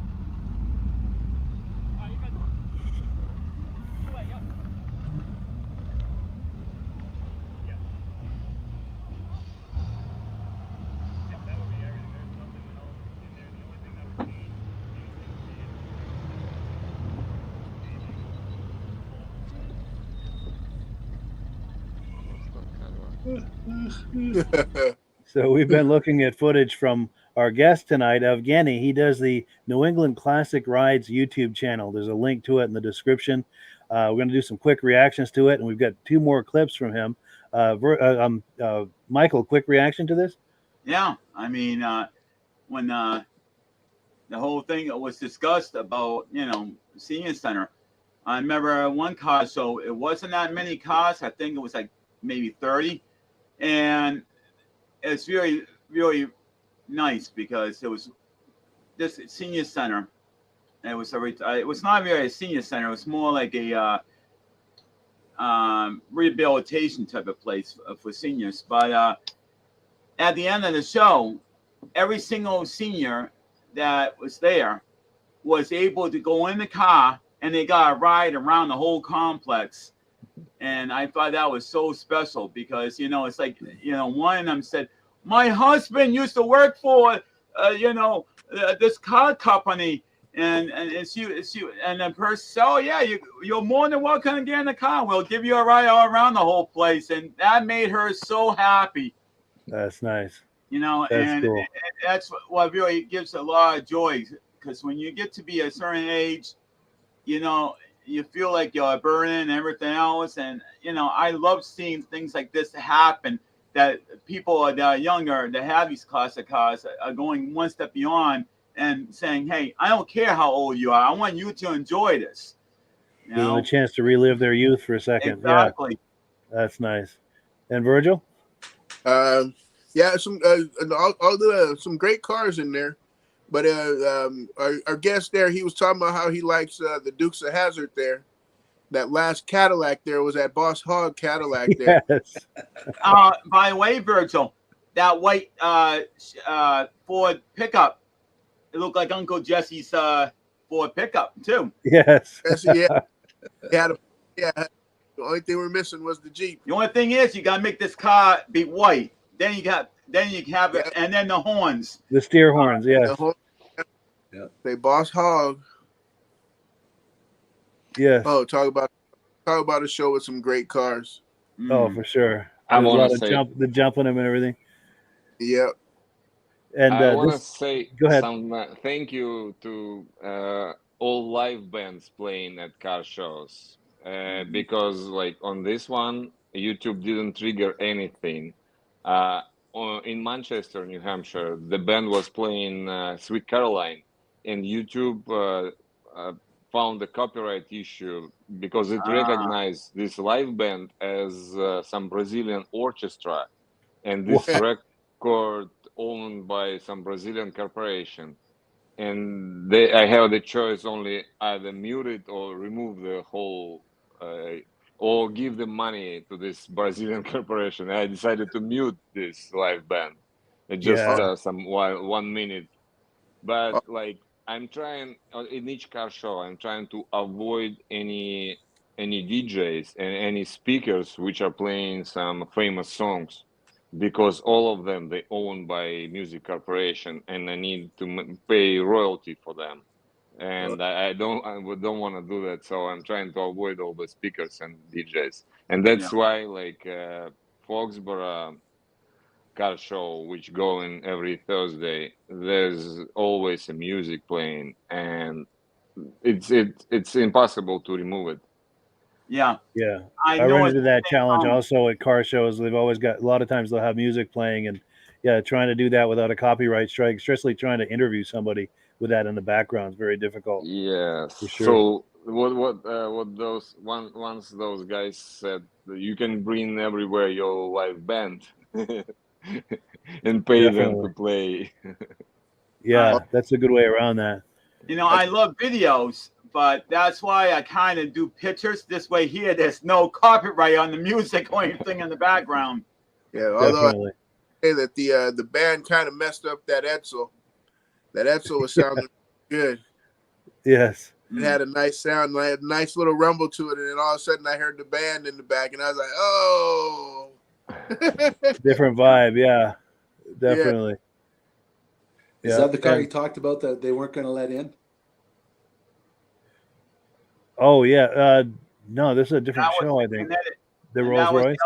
G: You got
A: So we've been looking at footage from our guest tonight, Evgenii. He does the New England Classic Rides YouTube channel. There's a link to it in the description. We're going to do some quick reactions to it, and we've got 2 more clips from him. Michael, quick reaction to this?
B: Yeah, I mean, when the whole thing was discussed about, senior center, I remember one car, so it wasn't that many cars. I think it was like maybe 30. and it's really, really nice because it was this senior center. And it was not really a senior center. It was more like a rehabilitation type of place for seniors. But at the end of the show, every single senior that was there was able to go in the car and they got a ride around the whole complex. And I thought that was so special because, you know, it's like, you know, one of them said, my husband used to work for, this car company. And it's you, and the person said, oh, yeah, you're more than welcome to get in the car. We'll give you a ride all around the whole place. And that made her so happy.
A: That's nice.
B: You know,
A: That's cool.
B: and that's what really gives a lot of joy. Because when you get to be a certain age, you know, you feel like you're burning and everything else. And, you know, I love seeing things like this happen, that people that are younger that have these classic cars are going one step beyond and saying, hey, I don't care how old you are. I want you to enjoy this. You
A: Give them
B: know?
A: a chance to relive their youth for a second.
B: Exactly.
A: Yeah, that's nice. And Virgil?
H: Yeah, some great cars in there. But our guest there, he was talking about how he likes the Dukes of Hazzard there. That last Cadillac there was that Boss Hogg Cadillac there.
A: Yes.
B: By the way, Virgil, that white Ford pickup, it looked like Uncle Jesse's Ford pickup too.
A: Yes.
H: Yeah. The only thing we're missing was the Jeep.
B: The only thing is you gotta make this car be white. Then you have it, and then the horns.
A: The steer horns, yes.
H: Yeah. They Boss Hogg.
A: Yes.
H: Oh, talk about a show with some great cars.
A: Oh, for sure.
E: I
A: There's a
E: wanna
A: lot of
E: say-
A: the jumping them and everything.
H: Yep.
A: And
E: I want to
A: this,
E: say
A: go ahead.
E: some thank you to all live bands playing at car shows because, like, on this one, YouTube didn't trigger anything. In Manchester, New Hampshire, the band was playing Sweet Caroline, and YouTube found a copyright issue because it recognized this live band as some Brazilian orchestra, and this record owned by some Brazilian corporation. And I have the choice only either mute it or remove the whole, or give the money to this Brazilian corporation. I decided to mute this live band. It just some 1 minute. But like, I'm trying in each car show, I'm trying to avoid any DJs and any speakers which are playing some famous songs, because all of them, they owned by music corporation, and I need to pay royalty for them, and I don't want to do that. So I'm trying to avoid all the speakers and DJs, and that's why, like, Foxborough car show, which going every Thursday, there's always a music playing, and it's impossible to remove it.
B: Yeah.
A: Yeah.
B: I
A: run
B: know
A: into that challenge
B: um,
A: also at car shows. They've always got, a lot of times they'll have music playing, and trying to do that without a copyright strike, especially trying to interview somebody with that in the background is very difficult.
E: Yes.
A: For sure.
E: So what those once those guys said, you can bring everywhere your live band and pay them to play.
A: Yeah, that's a good way around that.
B: You know, I love videos, but that's why I kind of do pictures. This way here, there's no copyright on the music or anything in the background.
H: Yeah, although
A: Definitely.
H: I say that the band kind of messed up that Edsel. That Edsel was sounding good.
A: Yes.
H: It had a nice sound, had a nice little rumble to it, and then all of a sudden I heard the band in the back, and I was like, "Oh."
A: Different vibe, yeah, definitely.
I: Is that the car you talked about that they weren't going to let in?
A: Oh yeah, no, this is a different show. I think the Rolls Royce.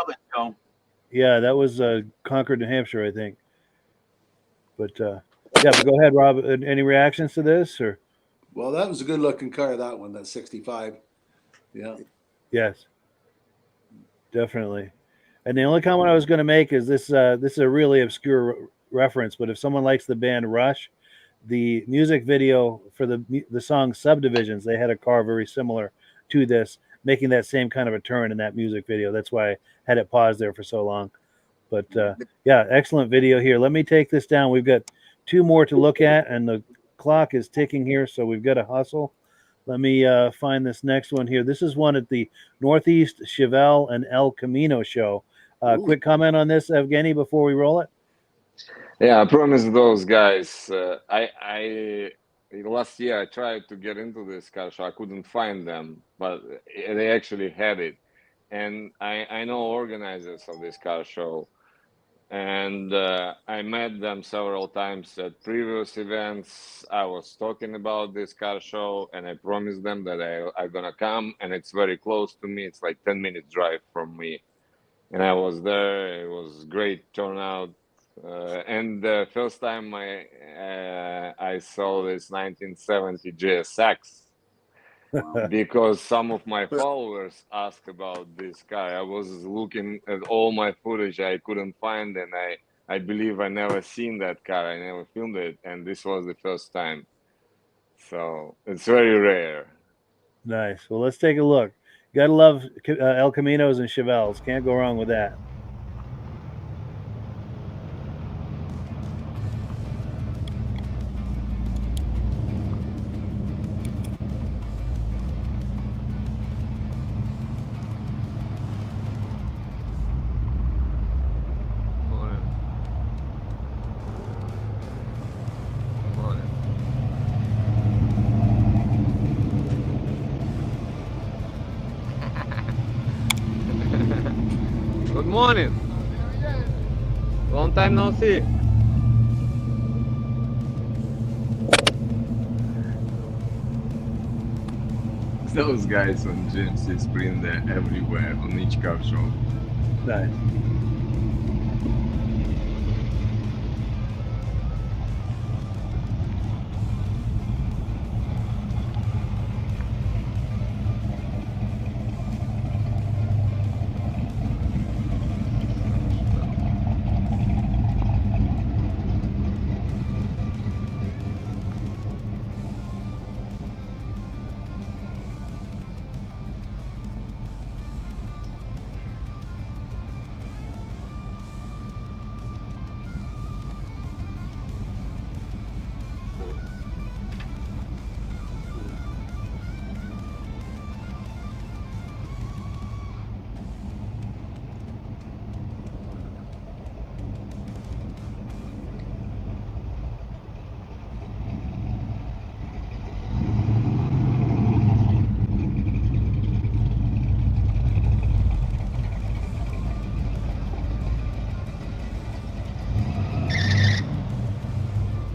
A: Yeah, that was Concord, New Hampshire, I think. But but go ahead, Rob. Any reactions to this or?
I: Well, that was a good-looking car. That one, that 65. Yeah.
A: Yes, definitely. And the only comment I was going to make is this. This is a really obscure reference, but if someone likes the band Rush, the music video for the song Subdivisions, they had a car very similar to this, making that same kind of a turn in that music video. That's why I had it paused there for so long. But yeah, excellent video here. Let me take this down. We've got 2 more to look at, and the clock is ticking here, so we've got to hustle. Let me find this next one here. This is one at the Northeast Chevelle and El Camino show. Quick comment on this, Evgenii, before we roll it.
E: Yeah, I promised those guys. Last year I tried to get into this car show. I couldn't find them, but they actually had it. And I know organizers of this car show, and I met them several times at previous events. I was talking about this car show, and I promised them that I'm gonna come, and it's very close to me. It's like 10-minute drive from me, and I was there. It was great turnout. And the first time I saw this 1970 GSX, because some of my followers asked about this car. I was looking at all my footage I couldn't find, and I believe I never seen that car. I never filmed it, and this was the first time. So it's very rare.
A: Nice. Well, let's take a look. Gotta love El Caminos and Chevelles. Can't go wrong with that.
L: Good morning. Long time no see. Those guys on GMC Sprint, they're everywhere on each car show.
A: Nice.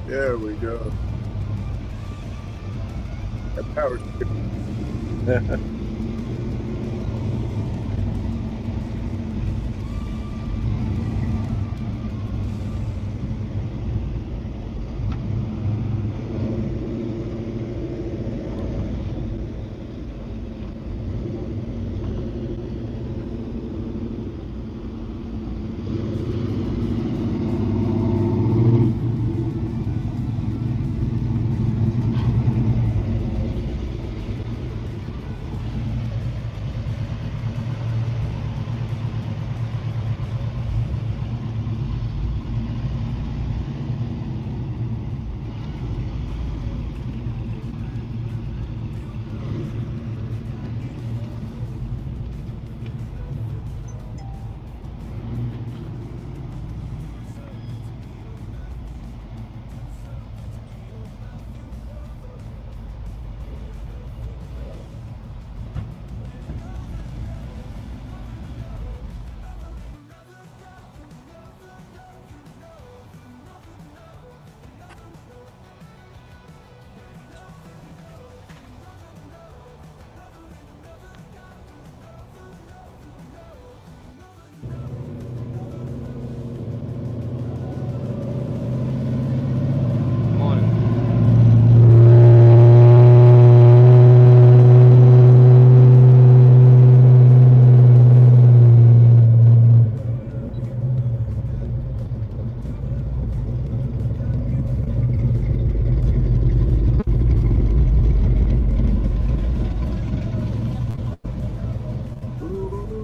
H: There we go. That power.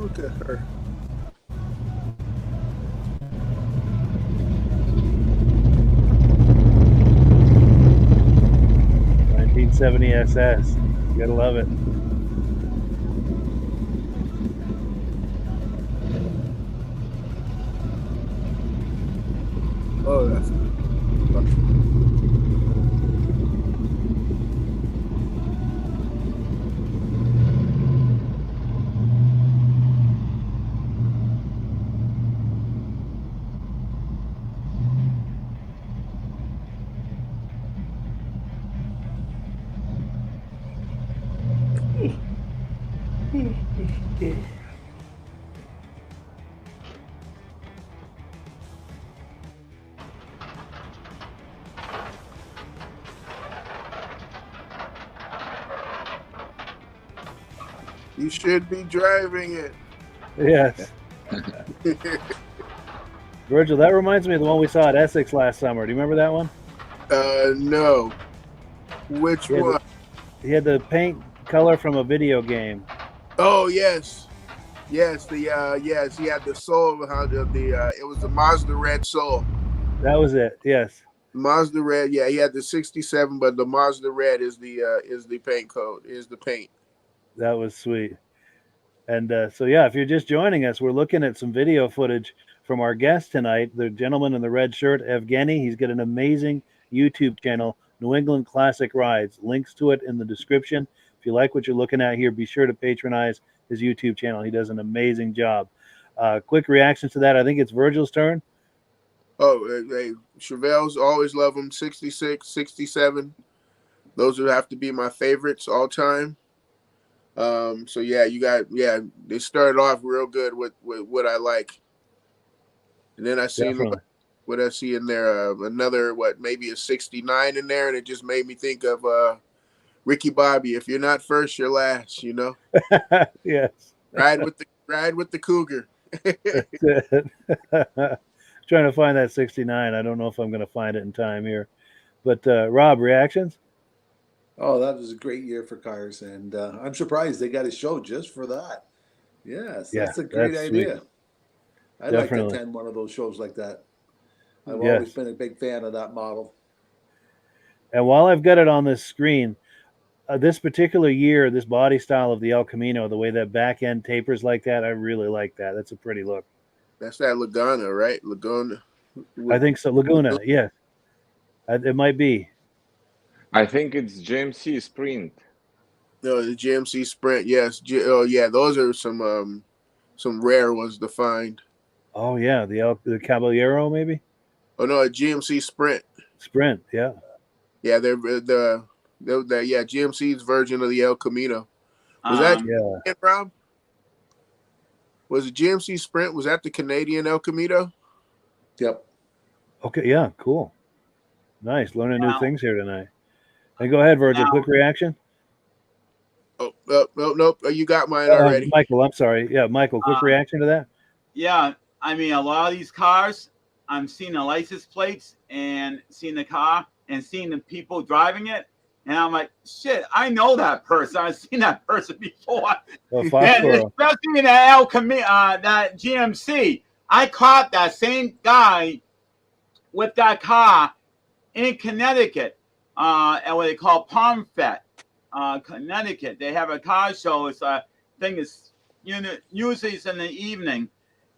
H: Look at her.
A: 170 SS. You gotta love it.
H: Oh, that's you should be driving it.
A: Yes. Virgil, that reminds me of the one we saw at Essex last summer. Do you remember that one?
H: No. Which one?
A: He had the paint color from a video game.
H: Oh yes, yes. Yes, he had the soul. It was the Mazda Red Soul.
A: That was it. Yes.
H: Mazda Red. Yeah, he had the 67, but the Mazda Red is the paint code. Is the paint.
A: That was sweet. And so, yeah, if you're just joining us, we're looking at some video footage from our guest tonight, the gentleman in the red shirt, Evgenii. He's got an amazing YouTube channel, New England Classic Rides. Links to it in the description. If you like what you're looking at here, be sure to patronize his YouTube channel. He does an amazing job. Quick reactions to that. I think it's Virgil's turn.
H: Oh, Chevelle's, always love them. 66, 67. Those would have to be my favorites all time. So yeah, they started off real good with what I like. And then I seen what I see in there, another, maybe a 69 in there, and it just made me think of Ricky Bobby. If you're not first, you're last, you know?
A: Yes.
H: Ride with the Cougar.
A: Trying to find that 69. I don't know if I'm going to find it in time here. But Rob, reactions?
I: Oh, that was a great year for cars, and I'm surprised they got a show just for that. Yes, that's a great idea.
A: Sweet.
I: I'd like to attend one of those shows like that. I've always been a big fan of that model.
A: And while I've got it on this screen, this particular year, this body style of the El Camino, the way that back end tapers like that, I really like that. That's a pretty look.
H: That's that Laguna, right? Laguna.
A: I think so. Laguna, yes. It might be.
E: I think it's GMC Sprint.
H: No, the GMC Sprint, yes. Oh yeah, those are some rare ones to find.
A: Oh yeah, the Caballero maybe.
H: Oh no, a GMC Sprint.
A: Sprint, yeah.
H: Yeah, they're GMC's version of the El Camino. Was that Rob? Was it GMC Sprint? Was that the Canadian El Camino?
I: Yep.
A: Okay, yeah, cool. Nice, learning new things here tonight. Hey, go ahead, Virgil. Quick reaction.
H: Oh, nope. You got mine already.
A: Michael, I'm sorry. Yeah, Michael, quick reaction to that.
B: Yeah, I mean, a lot of these cars, I'm seeing the license plates and seeing the car and seeing the people driving it. And I'm like, shit, I know that person. I've seen that person before. And especially in that El Camino, that GMC. I caught that same guy with that car in Connecticut, at what they call Pomfret, Connecticut. They have a car show. It's usually it's in the evening,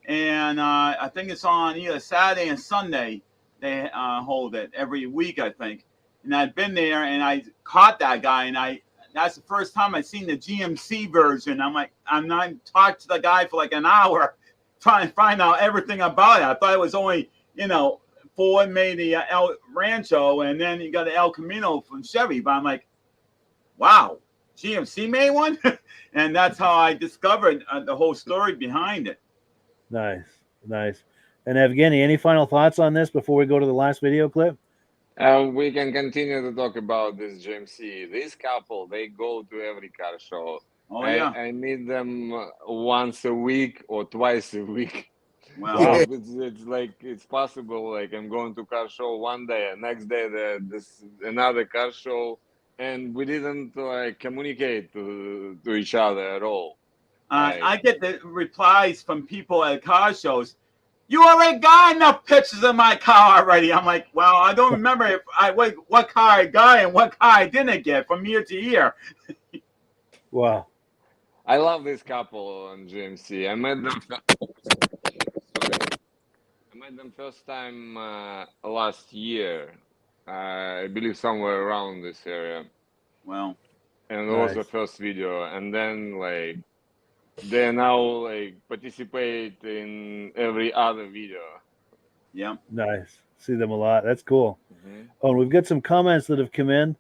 B: and I think it's on either Saturday and Sunday. They hold it every week, I think. And I've been there, and I caught that guy, and that's the first time I've seen the GMC version. I'm like, I'm not talked to the guy for like an hour, trying to find out everything about it. I thought it was only, Ford made the El Rancho, and then you got the El Camino from Chevy. But I'm like, wow, GMC made one? And that's how I discovered the whole story behind it.
A: Nice. And Evgenii, any final thoughts on this before we go to the last video clip?
E: We can continue to talk about this GMC. This couple, they go to every car show.
B: Oh, yeah.
E: I meet them once a week or twice a week.
B: Wow.
E: So it's like, it's possible, like I'm going to car show one day, and next day there's another car show, and we didn't communicate to each other at all.
B: I get the replies from people at car shows. You already got enough pictures of my car already. I'm like, well, I don't remember if what car I got and what car I didn't get from year to year.
A: Wow.
E: I love this couple on GMC. I met them. I met them first time last year. I believe somewhere around this area.
B: Well,
E: and it was the first video. And then like they now like participate in every other video.
B: Yeah.
A: Nice. See them a lot. That's cool.
E: Mm-hmm.
A: Oh, and we've got some comments that have come in.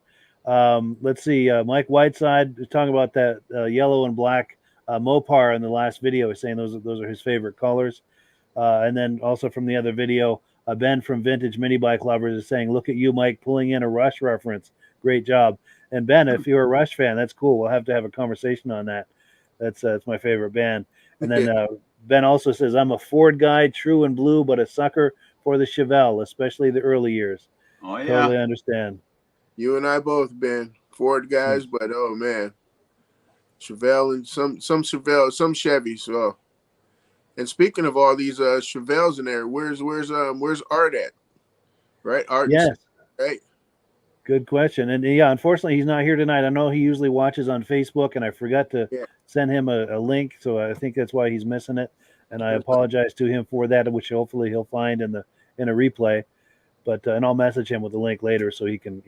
A: Let's see. Mike Whiteside is talking about that yellow and black Mopar in the last video. He's saying those are his favorite colors. And then also from the other video, Ben from Vintage Mini Bike Lovers is saying, "Look at you, Mike, pulling in a Rush reference. Great job." And Ben, if you're a Rush fan, that's cool. We'll have to have a conversation on that. That's my favorite band. And then Ben also says, "I'm a Ford guy, true and blue, but a sucker for the Chevelle, especially the early years."
B: Oh yeah,
A: totally understand.
H: You and I both been Ford guys, but oh man, Chevelle and some Chevelle, some Chevys. Oh. And speaking of all these Chevelles in there, where's Art at? Right, Art.
A: Yes.
H: Right.
A: Good question. And yeah, unfortunately, he's not here tonight. I know he usually watches on Facebook, and I forgot to send him a link, so I think that's why he's missing it. And I apologize to him for that, which hopefully he'll find in a replay. But and I'll message him with the link later so he can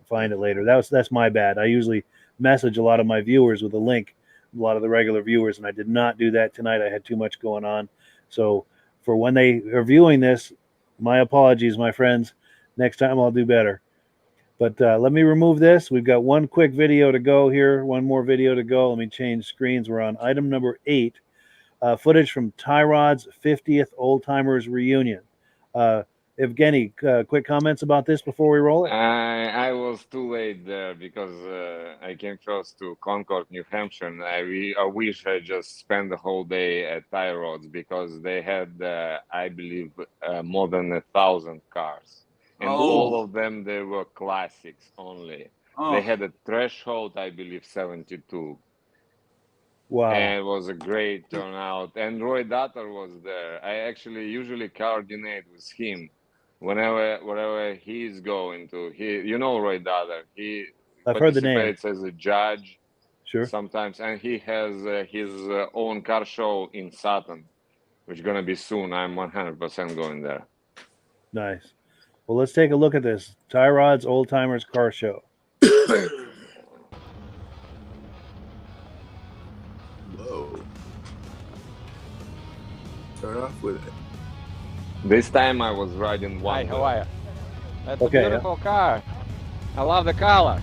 A: find it later. That's my bad. I usually message a lot of my viewers with a link, a lot of the regular viewers, and I did not do that tonight. I had too much going on. So for when they are viewing this, my apologies, my friends. Next time I'll do better. But let me remove this. We've got one quick video to go here. One more video to go. Let me change screens. We're on item number 8. Footage from Tyrod's 50th Old Timers Reunion. Evgenii, quick comments about this before we roll it?
E: I was too late there because I came first to Concord, New Hampshire, and I wish I just spent the whole day at Tyrod's because they had, I believe, more than 1,000 cars. And all of them, they were classics only. They had a threshold, I believe, 72.
A: Wow.
E: And it was a great turnout. And Roy Datter was there. I actually usually coordinate with him wherever he's going to. You know Roy Datter. He
A: I've heard the name.
E: participates as a judge sometimes. And he has his own car show in Sutton, which is going to be soon. I'm 100% going there.
A: Nice. Well, let's take a look at this. Tyrod's Old Timers Car Show.
H: Whoa. Start off with it.
E: This time I was riding one.
M: Hi, how are you? That's a beautiful car. I love the color.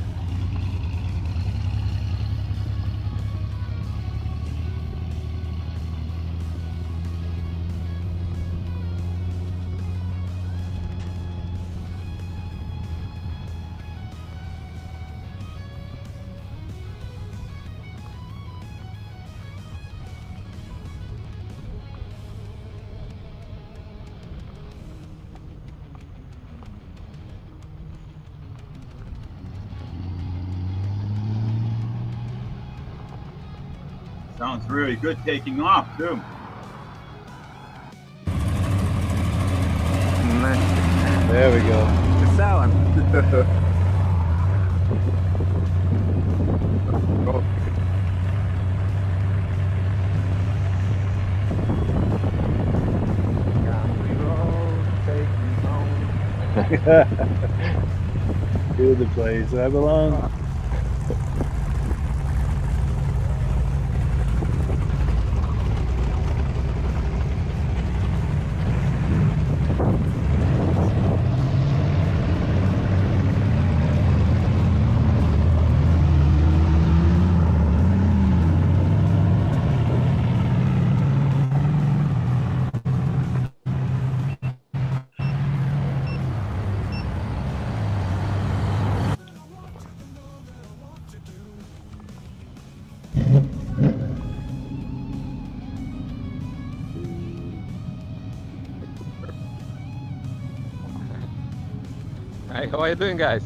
B: Sounds really good taking off too.
A: There we go.
M: It's that one.
A: To the place I belong.
M: Hi, how are you doing, guys?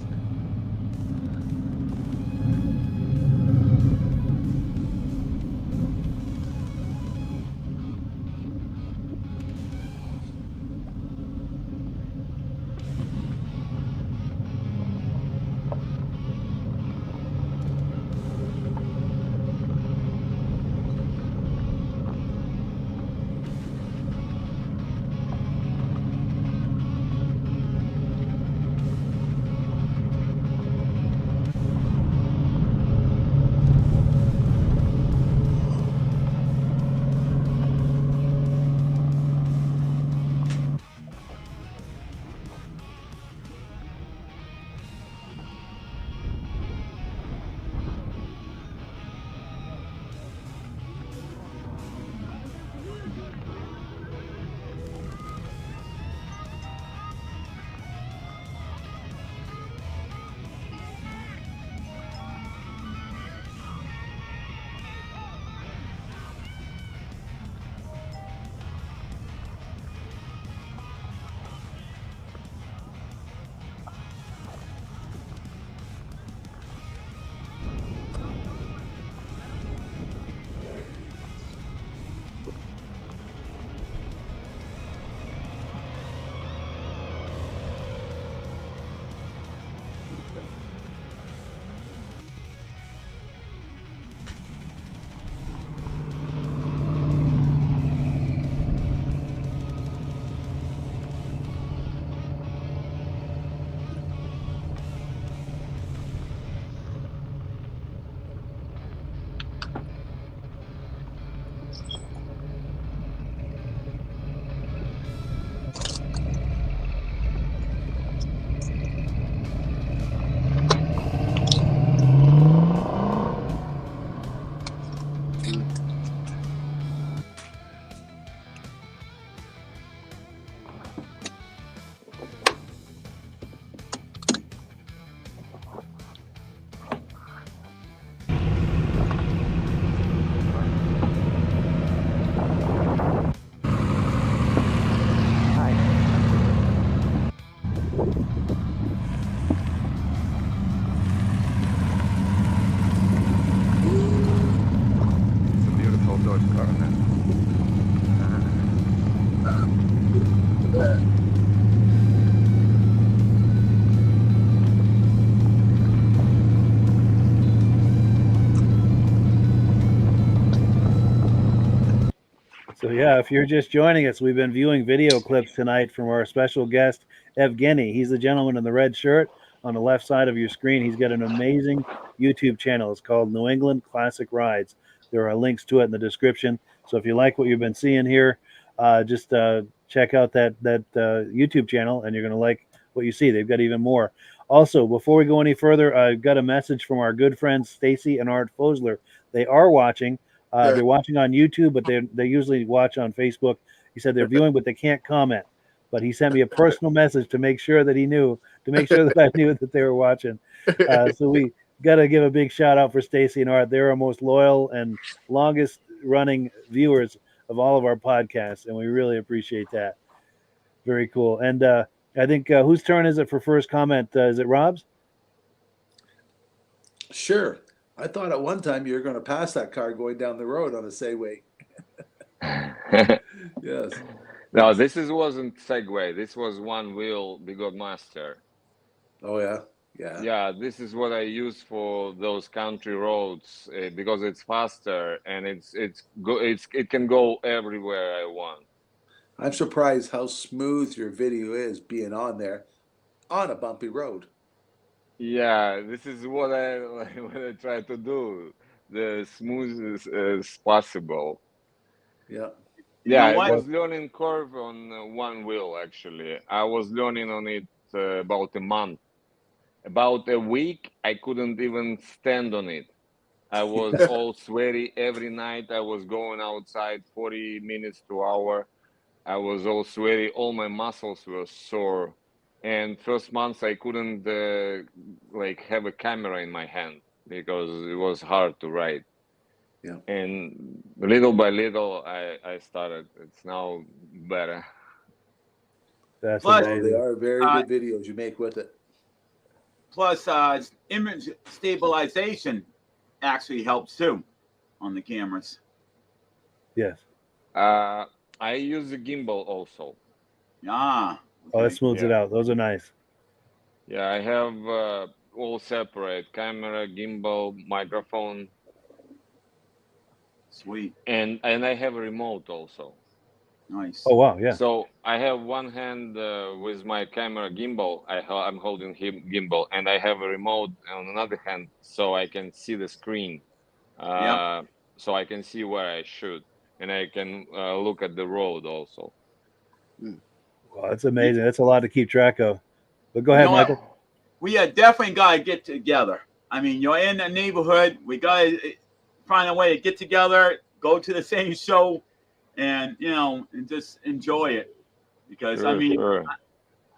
L: short corner.
A: So yeah, if you're just joining us, we've been viewing video clips tonight from our special guest, Evgenii. He's the gentleman in the red shirt on the left side of your screen. He's got an amazing YouTube channel. It's called New England Classic Rides. There are links to it in the description. So if you like what you've been seeing here, just check out that YouTube channel, and you're going to like what you see. They've got even more. Also, before we go any further, I've got a message from our good friends Stacy and Art Fosler. They are watching. They're watching on YouTube, but they usually watch on Facebook. He said they're viewing, but they can't comment. But he sent me a personal message to make sure that he knew, to make sure that I knew that they were watching. So we got to give a big shout out for Stacy and Art. They're our most loyal and longest running viewers of all of our podcasts, and we really appreciate that. Very cool. And I think whose turn is it for first comment? Is it Rob's?
I: Sure. I thought at one time you were going to pass that car going down the road on a Segway. Yes.
E: No, this wasn't Segway. This was one wheel Bigot Master.
I: Oh yeah, yeah.
E: Yeah, this is what I use for those country roads because it's faster and it can go everywhere I want.
I: I'm surprised how smooth your video is being on there on a bumpy road.
E: Yeah, this is what I try to do, the smoothest as possible.
I: Yeah.
E: Yeah, I was learning curve on one wheel actually. I was learning on it about a month. About a week, I couldn't even stand on it. I was all sweaty every night. I was going outside 40 minutes to hour. I was all sweaty. All my muscles were sore. And first months I couldn't like have a camera in my hand because it was hard to ride.
I: Yeah.
E: And little by little I started. It's now better.
A: That's
I: amazing. They are very good videos you make with it.
B: Plus, image stabilization actually helps too on the cameras.
A: Yes.
E: I use the gimbal also.
B: Ah.
A: Oh, that smooths it out. Those are nice.
E: Yeah, I have all separate: camera, gimbal, microphone.
B: Sweet.
E: And I have a remote also.
B: Nice.
A: Oh wow, yeah.
E: So I have one hand with my camera gimbal. I'm holding gimbal, and I have a remote on another hand, so I can see the screen. So I can see where I shoot, and I can look at the road also.
A: Wow, that's amazing. That's a lot to keep track of. But go ahead, Michael.
B: We are definitely got to get together. I mean, you're in the neighborhood. We got to find a way to get together, go to the same show, and and just enjoy it. Because
E: sure.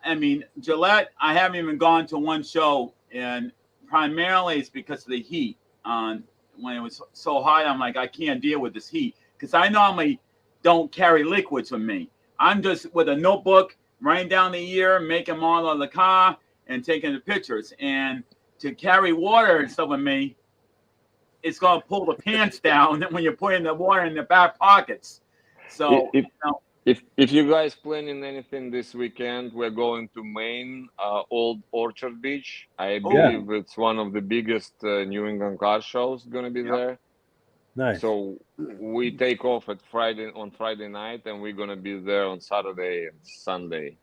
B: I mean, Gillette, I haven't even gone to one show, and primarily it's because of the heat. When it was so hot, I'm like, I can't deal with this heat because I normally don't carry liquids with me. I'm just with a notebook, writing down the year, making model of the car, and taking the pictures. And to carry water and stuff with me, it's going to pull the pants down when you're putting the water in the back pockets. So,
E: if you guys planning anything this weekend, we're going to Maine, Old Orchard Beach. I believe it's one of the biggest New England car shows going to be there.
A: Nice.
E: So we take off on Friday night, and we're going to be there on Saturday and Sunday.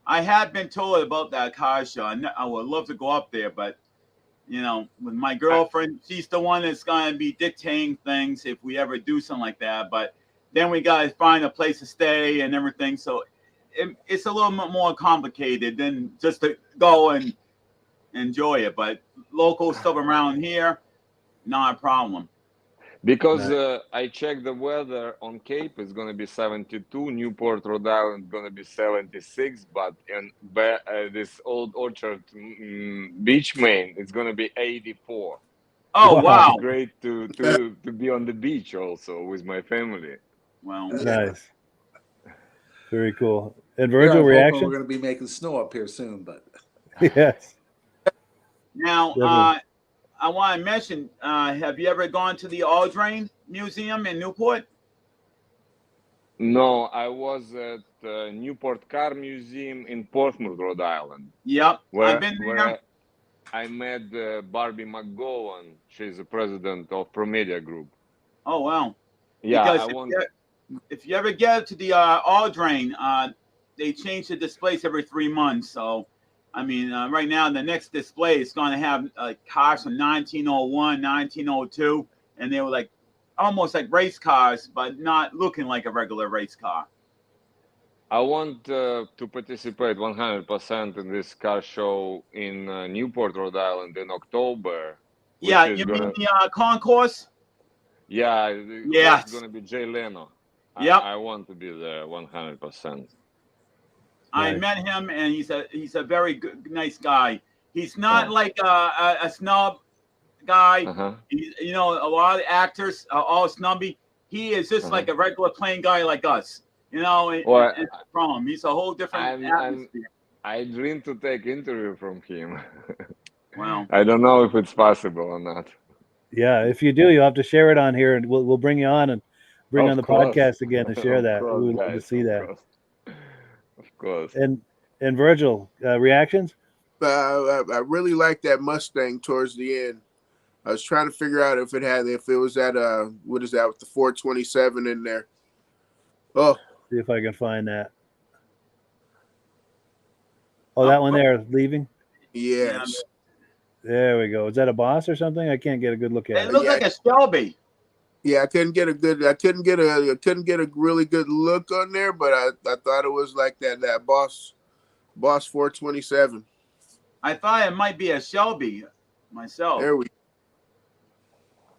B: I have been told about that car show. I would love to go up there, but with my girlfriend, she's the one that's going to be dictating things if we ever do something like that. But then we got to find a place to stay and everything. So it's a little bit more complicated than just to go and enjoy it. But local stuff around here, not a problem.
E: Because I checked the weather on Cape, it's going to be 72. Newport, Rhode Island, going to be 76. But in this Old Orchard Beach, Maine, it's going to be 84.
B: Oh, wow.
E: It's great to be on the beach also with my family.
B: Well,
A: nice. Very cool. And Virgil, reaction?
I: We're going to be making snow up here soon, but
A: yes.
B: Now, I want to mention, have you ever gone to the Audrain Museum in Newport?
E: No, I was at Newport Car Museum in Portsmouth, Rhode Island.
B: Yep,
E: where,
B: I've been there.
E: Where I met Barbie McGowan. She's the president of Promedia Group.
B: Oh, wow.
E: Yeah,
B: Because
E: I want.
B: if you ever get to the Aldrin, they change the displays every 3 months. So, I mean, right now the next display is going to have cars from 1901, 1902, and they were like almost like race cars, but not looking like a regular race car.
E: I want to participate 100% in this car show in Newport, Rhode Island in October.
B: Yeah, you mean the concourse?
E: Yeah,
B: yes.
E: It's going to be Jay Leno.
B: Yep.
E: I want to be there 100%.
B: I met him, and he's a very good, nice guy. He's not like a snob guy. You know, a lot of actors are all snubby. He is just like a regular plain guy like us. You know, and from he's a whole different atmosphere.
E: I dream to take interview from him.
B: Wow.
E: I don't know if it's possible or not.
A: Yeah, if you do, you'll have to share it on here, and we'll bring you on and bring on the podcast again to share that. We would love to see that.
E: Of course.
A: And Virgil, reactions?
H: I really like that Mustang towards the end. I was trying to figure out if it was that what is that with the 427 in there. Oh,
A: see if I can find that. Oh, that one there leaving?
H: Yes.
A: There we go. Is that a Boss or something? I can't get a good look at it.
B: It looks like a Shelby.
H: Yeah, I couldn't get a really good look on there, but I thought it was like that Boss 427.
B: I thought it might be a Shelby myself.
H: There we go.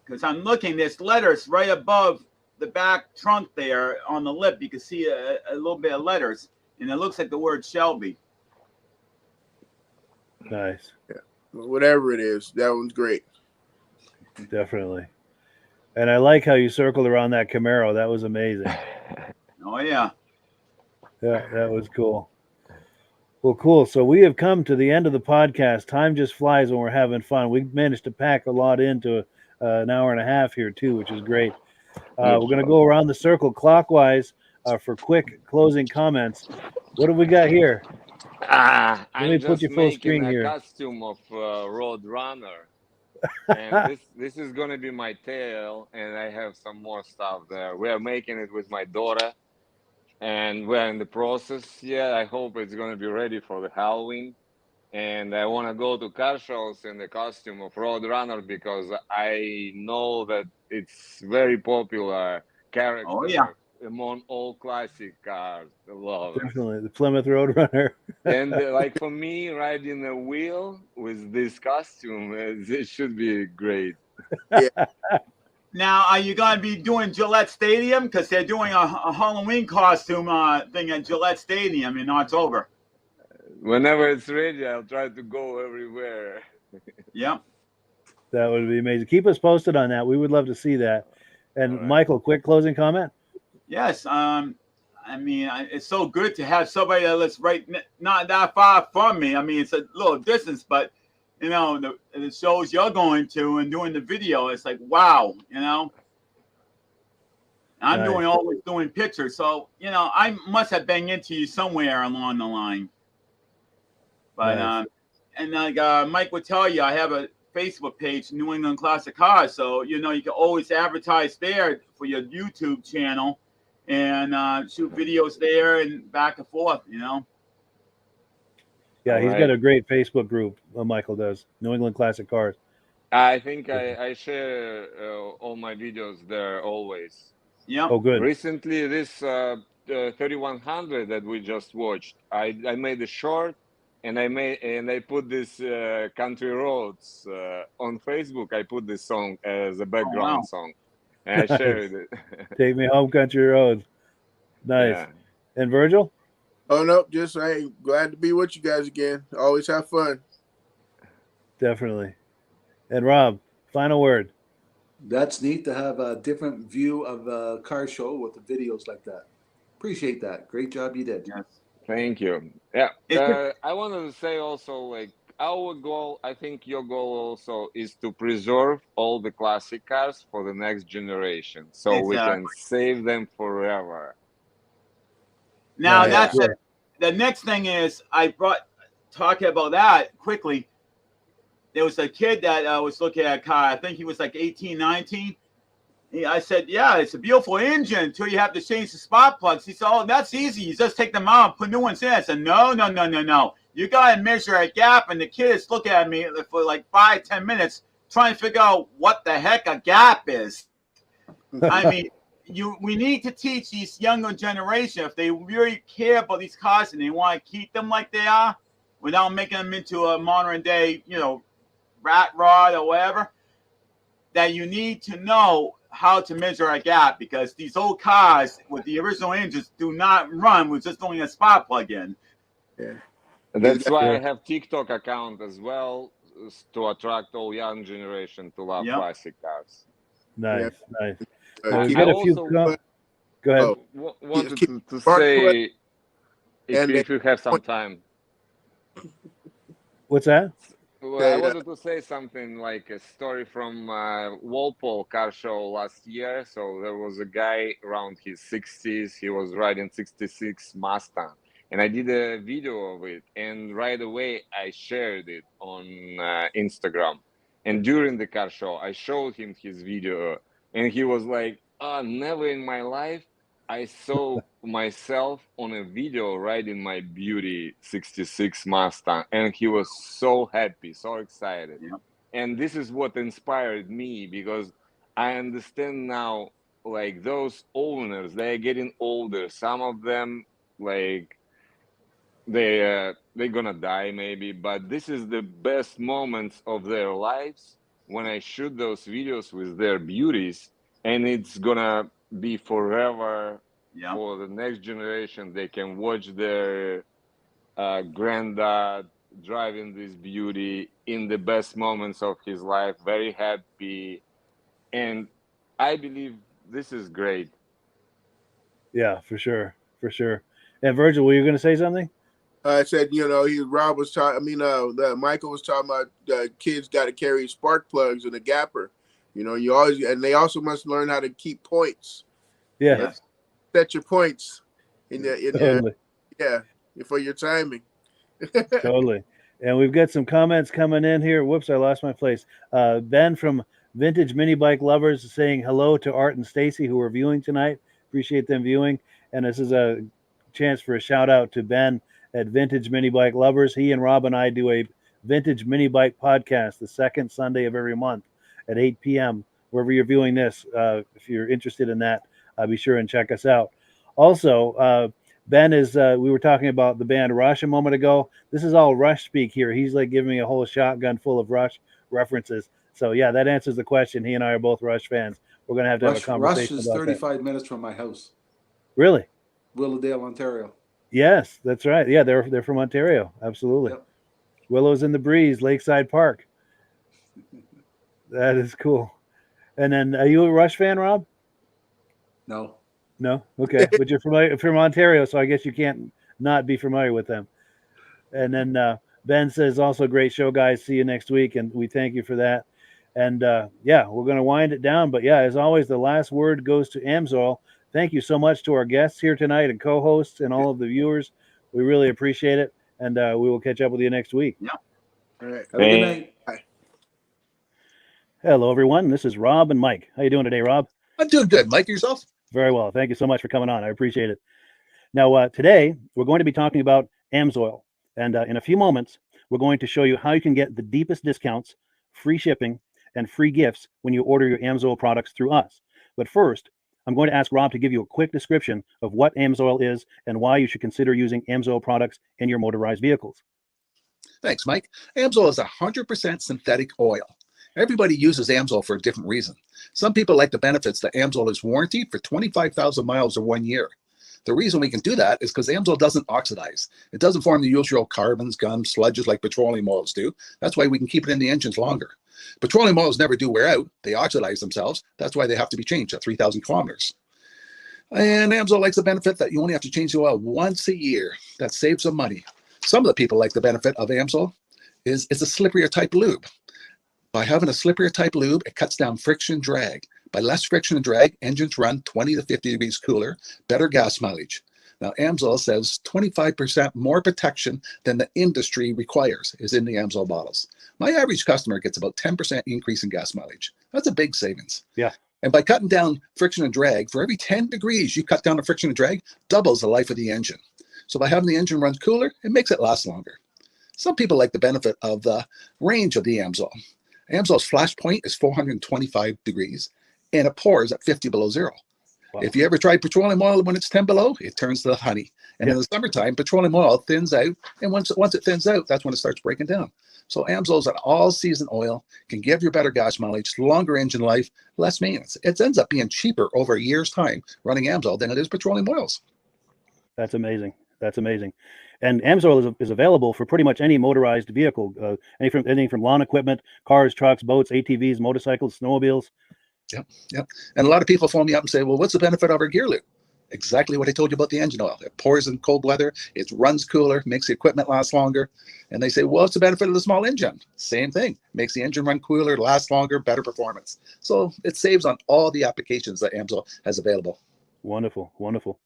B: Because I'm looking, there's letters right above the back trunk there on the lip. You can see a little bit of letters, and it looks like the word Shelby.
A: Nice.
H: Yeah. Whatever it is, that one's great.
A: Definitely. And I like how you circled around that Camaro. That was amazing.
B: Oh, yeah.
A: Yeah, that was cool. Well, cool. So we have come to the end of the podcast. Time just flies when we're having fun. We managed to pack a lot into an hour and a half here, too, which is great. We're going to go around the circle clockwise for quick closing comments. What have we got here? Let me put your full screen here.
E: I'm just making a costume of Road Runner. And this is going to be my tail, and I have some more stuff there. We are making it with my daughter, and we're in the process. Yeah, I hope it's going to be ready for the Halloween. And I want to go to car shows in the costume of Road Runner because I know that it's very popular character.
B: Oh, yeah.
E: Among all classic cars. I love it.
A: Definitely. The Plymouth Roadrunner.
E: And like for me, riding a wheel with this costume, it should be great.
H: Yeah.
B: Now, are you going to be doing Gillette Stadium? Because they're doing a Halloween costume thing at Gillette Stadium in October.
E: Whenever it's ready, I'll try to go everywhere.
B: Yep.
A: That would be amazing. Keep us posted on that. We would love to see that. And Michael, quick closing comment? Yes.
B: I mean, it's so good to have somebody that lives not that far from me. I mean, it's a little distance, but, you know, the shows you're going to and doing the video, it's like, wow, you know. I'm always doing pictures. So, you know, I must have banged into you somewhere along the line. But, and like Mike would tell you, I have a Facebook page, New England Classic Cars. So, you know, you can always advertise there for your YouTube channel and shoot videos there and back and forth, you know.
A: Yeah, he's got a great Facebook group, Michael does, New England Classic Cars.
E: I think I share all my videos there always.
B: Yeah.
A: Oh, good.
E: Recently, this 3100 that we just watched, I made a short, and I put this Country Roads on Facebook. I put this song as a background song, and I shared it.
A: Take me home, Country Roads. Nice.
E: Yeah.
A: And Virgil?
H: Oh no, just glad to be with you guys again. Always have fun.
A: Definitely. And Rob, final word.
I: That's neat to have a different view of a car show with the videos like that. Appreciate that. Great job you did.
B: Yes.
E: Thank you. Yeah. I wanted to say also, like, our goal, I think your goal also is to preserve all the classic cars for the next generation, so we can save them forever.
B: Now
A: Nice.
B: that's the next thing is talking about that quickly. There was a kid that was looking at a car. I think he was like 18, 19. I said, yeah, it's a beautiful engine until you have to change the spark plugs. He said, oh, that's easy. You just take them out and put new ones in. I said, no. You got to measure a gap. And the kid is looking at me for like 5-10 minutes trying to figure out what the heck a gap is. I mean, we need to teach these younger generation, if they really care about these cars and they want to keep them like they are without making them into a modern day, rat rod or whatever, that you need to know how to measure a gap, because these old cars with the original engines do not run with just only a spark plug in.
H: Yeah.
E: That's why I have TikTok account as well, to attract all young generation to love classic cars.
A: Nice.
E: I
A: get a few. Go ahead.
E: Wanted to say, if you have some time.
A: What's that?
E: Well, I wanted to say something, like a story from Walpole car show last year. So there was a guy around his 60s. He was riding 66 Mustang, and I did a video of it. And right away, I shared it on Instagram. And during the car show, I showed him his video, and he was like, "Oh, never in my life I saw myself on a video riding my beauty 66 Mustang," and he was so happy, so excited. And this is what inspired me, because I understand now, like, those owners, they're getting older. Some of them, like, they're gonna die maybe, but this is the best moments of their lives when I shoot those videos with their beauties, and it's gonna be forever for the next generation. They can watch their granddad driving this beauty in the best moments of his life, very happy. And I believe this is great.
A: Yeah, for sure. And Virgil, were you going to say something?
H: I said, Rob was talking. I mean, Michael was talking about kids got to carry spark plugs and a gapper. You always, and they also must learn how to keep points.
A: Yeah.
H: Set your points
A: Totally.
H: For your timing.
A: Totally. And we've got some comments coming in here. Whoops, I lost my place. Ben from Vintage Mini Bike Lovers is saying hello to Art and Stacy, who are viewing tonight. Appreciate them viewing. And this is a chance for a shout out to Ben at Vintage Mini Bike Lovers. He and Rob and I do a Vintage Mini Bike podcast the second Sunday of every month at 8 p.m. Wherever you're viewing this, if you're interested in that, be sure and check us out. Also, Ben is, we were talking about the band Rush a moment ago. This is all Rush speak here. He's like giving me a whole shotgun full of Rush references. So yeah, that answers the question. He and I are both Rush fans. We're going to have a conversation
I: Rush is
A: about
I: 35 minutes from my house.
A: Really?
I: Willowdale, Ontario.
A: Yes, that's right. Yeah, they're from Ontario. Absolutely. Yep. Willows in the Breeze, Lakeside Park. That is cool. And then, are you a Rush fan, Rob?
I: No.
A: No? Okay. But you're from Ontario, so I guess you can't not be familiar with them. And then Ben says, also great show, guys. See you next week. And we thank you for that. And yeah, we're going to wind it down. But yeah, as always, the last word goes to AMSOIL. Thank you so much to our guests here tonight and co-hosts and all of the viewers. We really appreciate it. And we will catch up with you next week.
H: Yeah. All right.
I: Have a good night.
H: Bye.
A: Hello, everyone. This is Rob and Mike. How you doing today, Rob?
N: I'm doing good. Mike, yourself?
A: Very well. Thank you so much for coming on. I appreciate it. Now, today, we're going to be talking about AMSOIL. And in a few moments, we're going to show you how you can get the deepest discounts, free shipping, and free gifts when you order your AMSOIL products through us. But first, I'm going to ask Rob to give you a quick description of what AMSOIL is and why you should consider using AMSOIL products in your motorized vehicles.
N: Thanks, Mike. AMSOIL is 100% synthetic oil. Everybody uses AMSOIL for a different reason. Some people like the benefits that AMSOIL is warranted for 25,000 miles or 1 year. The reason we can do that is because AMSOIL doesn't oxidize. It doesn't form the usual carbons, gums, sludges like petroleum oils do. That's why we can keep it in the engines longer. Petroleum oils never do wear out. They oxidize themselves. That's why they have to be changed at 3,000 kilometers. And AMSOIL likes the benefit that you only have to change the oil once a year. That saves some money. Some of the people like the benefit of AMSOIL is it's a slipperier type lube. By having a slipperier type lube, it cuts down friction drag. By less friction and drag, engines run 20 to 50 degrees cooler, better gas mileage. Now, AMSOIL says 25% more protection than the industry requires is in the AMSOIL bottles. My average customer gets about 10% increase in gas mileage. That's a big savings.
A: Yeah.
N: And by cutting down friction and drag, for every 10 degrees you cut down the friction and drag, doubles the life of the engine. So by having the engine run cooler, it makes it last longer. Some people like the benefit of the range of the AMSOIL. AMSOIL's flash point is 425 degrees, and it pours at 50 below zero. Wow. If you ever tried petroleum oil when it's 10 below, it turns to honey. And in the summertime, petroleum oil thins out, and once it thins out, that's when it starts breaking down. So AMSOIL's an all-season oil, can give you better gas mileage, longer engine life, less maintenance. It ends up being cheaper over a year's time running AMSOIL than it is petroleum oils.
A: That's amazing. That's amazing. And AMSOIL is available for pretty much any motorized vehicle, anything from lawn equipment, cars, trucks, boats, ATVs, motorcycles, snowmobiles.
N: Yep. And a lot of people phone me up and say, well, what's the benefit of our gear lube? Exactly what I told you about the engine oil. It pours in cold weather, it runs cooler, makes the equipment last longer. And they say, well, what's the benefit of the small engine? Same thing. Makes the engine run cooler, last longer, better performance. So it saves on all the applications that AMSOIL has available.
A: Wonderful, wonderful.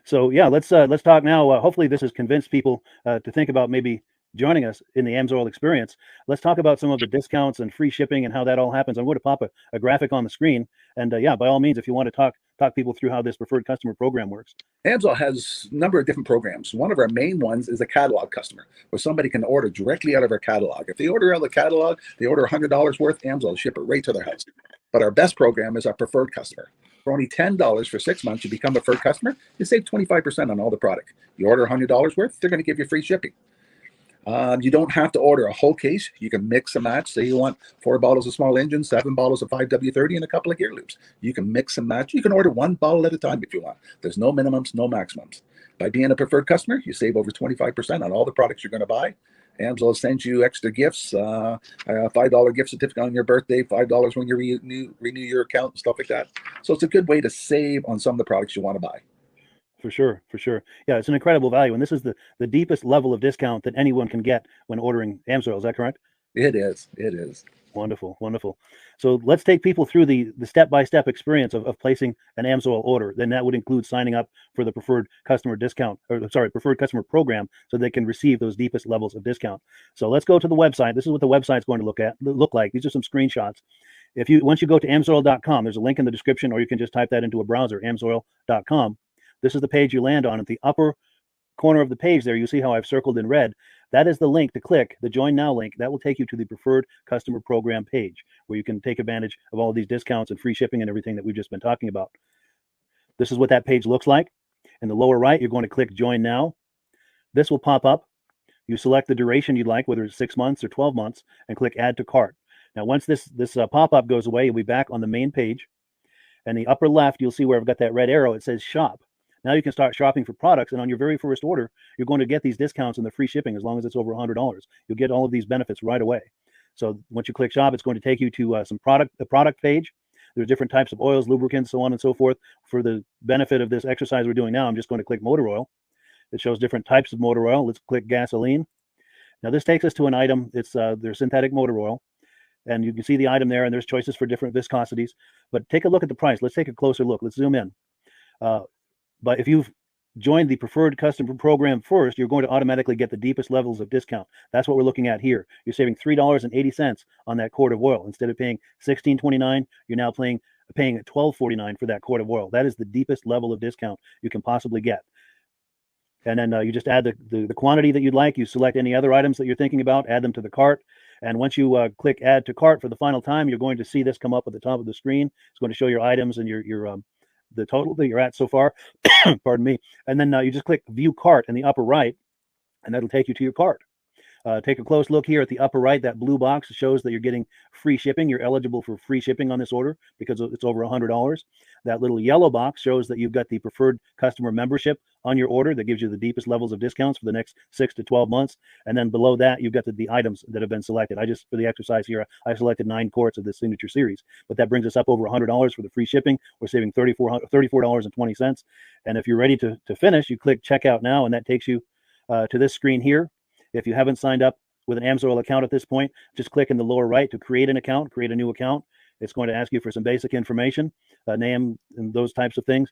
A: So yeah, let's talk now. Hopefully this has convinced people to think about maybe joining us in the AMSOIL experience. Let's talk about some of the discounts and free shipping and how that all happens. I'm going to pop a graphic on the screen. And yeah, by all means, if you want to talk people through how this preferred customer program works.
N: AMSOIL has a number of different programs. One of our main ones is a catalog customer, where somebody can order directly out of our catalog. If they order out of the catalog, they order $100 worth, AMSOIL will ship it right to their house. But our best program is our preferred customer. For only $10 for 6 months, you become a preferred customer, you save 25% on all the product. You order $100 worth, they're going to give you free shipping. You don't have to order a whole case. You can mix and match. Say you want 4 bottles of small engine, 7 bottles of 5W30, and a couple of gear loops. You can mix and match. You can order 1 bottle at a time if you want. There's no minimums, no maximums. By being a preferred customer, you save over 25% on all the products you're going to buy. AMSOIL sends you extra gifts, a $5 gift certificate on your birthday, $5 when you renew your account, and stuff like that. So it's a good way to save on some of the products you want to buy.
A: For sure, for sure. Yeah, it's an incredible value. And this is the deepest level of discount that anyone can get when ordering AMSOIL. Is that correct?
N: It is. It is.
A: Wonderful, wonderful. So let's take people through the step-by-step experience of placing an AMSOIL order. Then that would include signing up for the preferred customer discount, or sorry, preferred customer program, so they can receive those deepest levels of discount. So let's go to the website. This is what the website's going to look like. These are some screenshots. Once you go to amsoil.com, there's a link in the description, or you can just type that into a browser, amsoil.com. This is the page you land on. At the upper corner of the page there, you see how I've circled in red. That is the link to click, the Join Now link. That will take you to the preferred customer program page, where you can take advantage of all of these discounts and free shipping and everything that we've just been talking about. This is what that page looks like. In the lower right, you're going to click Join Now. This will pop up. You select the duration you'd like, whether it's 6 months or 12 months, and click Add to Cart. Now, once this pop-up goes away, you'll be back on the main page. And the upper left, you'll see where I've got that red arrow. It says Shop. Now you can start shopping for products, and on your very first order, you're going to get these discounts and the free shipping as long as it's over $100. You'll get all of these benefits right away. So once you click Shop, it's going to take you to the product page. There's different types of oils, lubricants, so on and so forth. For the benefit of this exercise we're doing now, I'm just going to click motor oil. It shows different types of motor oil. Let's click gasoline. Now this takes us to an item. It's their synthetic motor oil. And you can see the item there, and there's choices for different viscosities. But take a look at the price. Let's take a closer look. Let's zoom in. But if you've joined the preferred customer program first, you're going to automatically get the deepest levels of discount. That's what we're looking at here. You're saving $3.80 on that quart of oil. Instead of paying $16.29, you're now paying $12.49 for that quart of oil. That is the deepest level of discount you can possibly get. And then you just add the quantity that you'd like. You select any other items that you're thinking about, add them to the cart. And once you click Add to Cart for the final time, you're going to see this come up at the top of the screen. It's going to show your items and your the total that you're at so far. Pardon me. And then you just click View Cart in the upper right, and that'll take you to your cart. Take a close look here at the upper right. That blue box shows that you're getting free shipping. You're eligible for free shipping on this order because it's over $100. That little yellow box shows that you've got the preferred customer membership on your order that gives you the deepest levels of discounts for the next 6 to 12 months. And then below that, you've got the items that have been selected. For the exercise here, I selected 9 quarts of the Signature Series, but that brings us up over $100 for the free shipping. We're saving $34.20. And if you're ready to finish, you click Checkout Now, and that takes you to this screen here. If you haven't signed up with an AMSOIL account at this point, just click in the lower right to create an account, create a new account. It's going to ask you for some basic information, name and those types of things.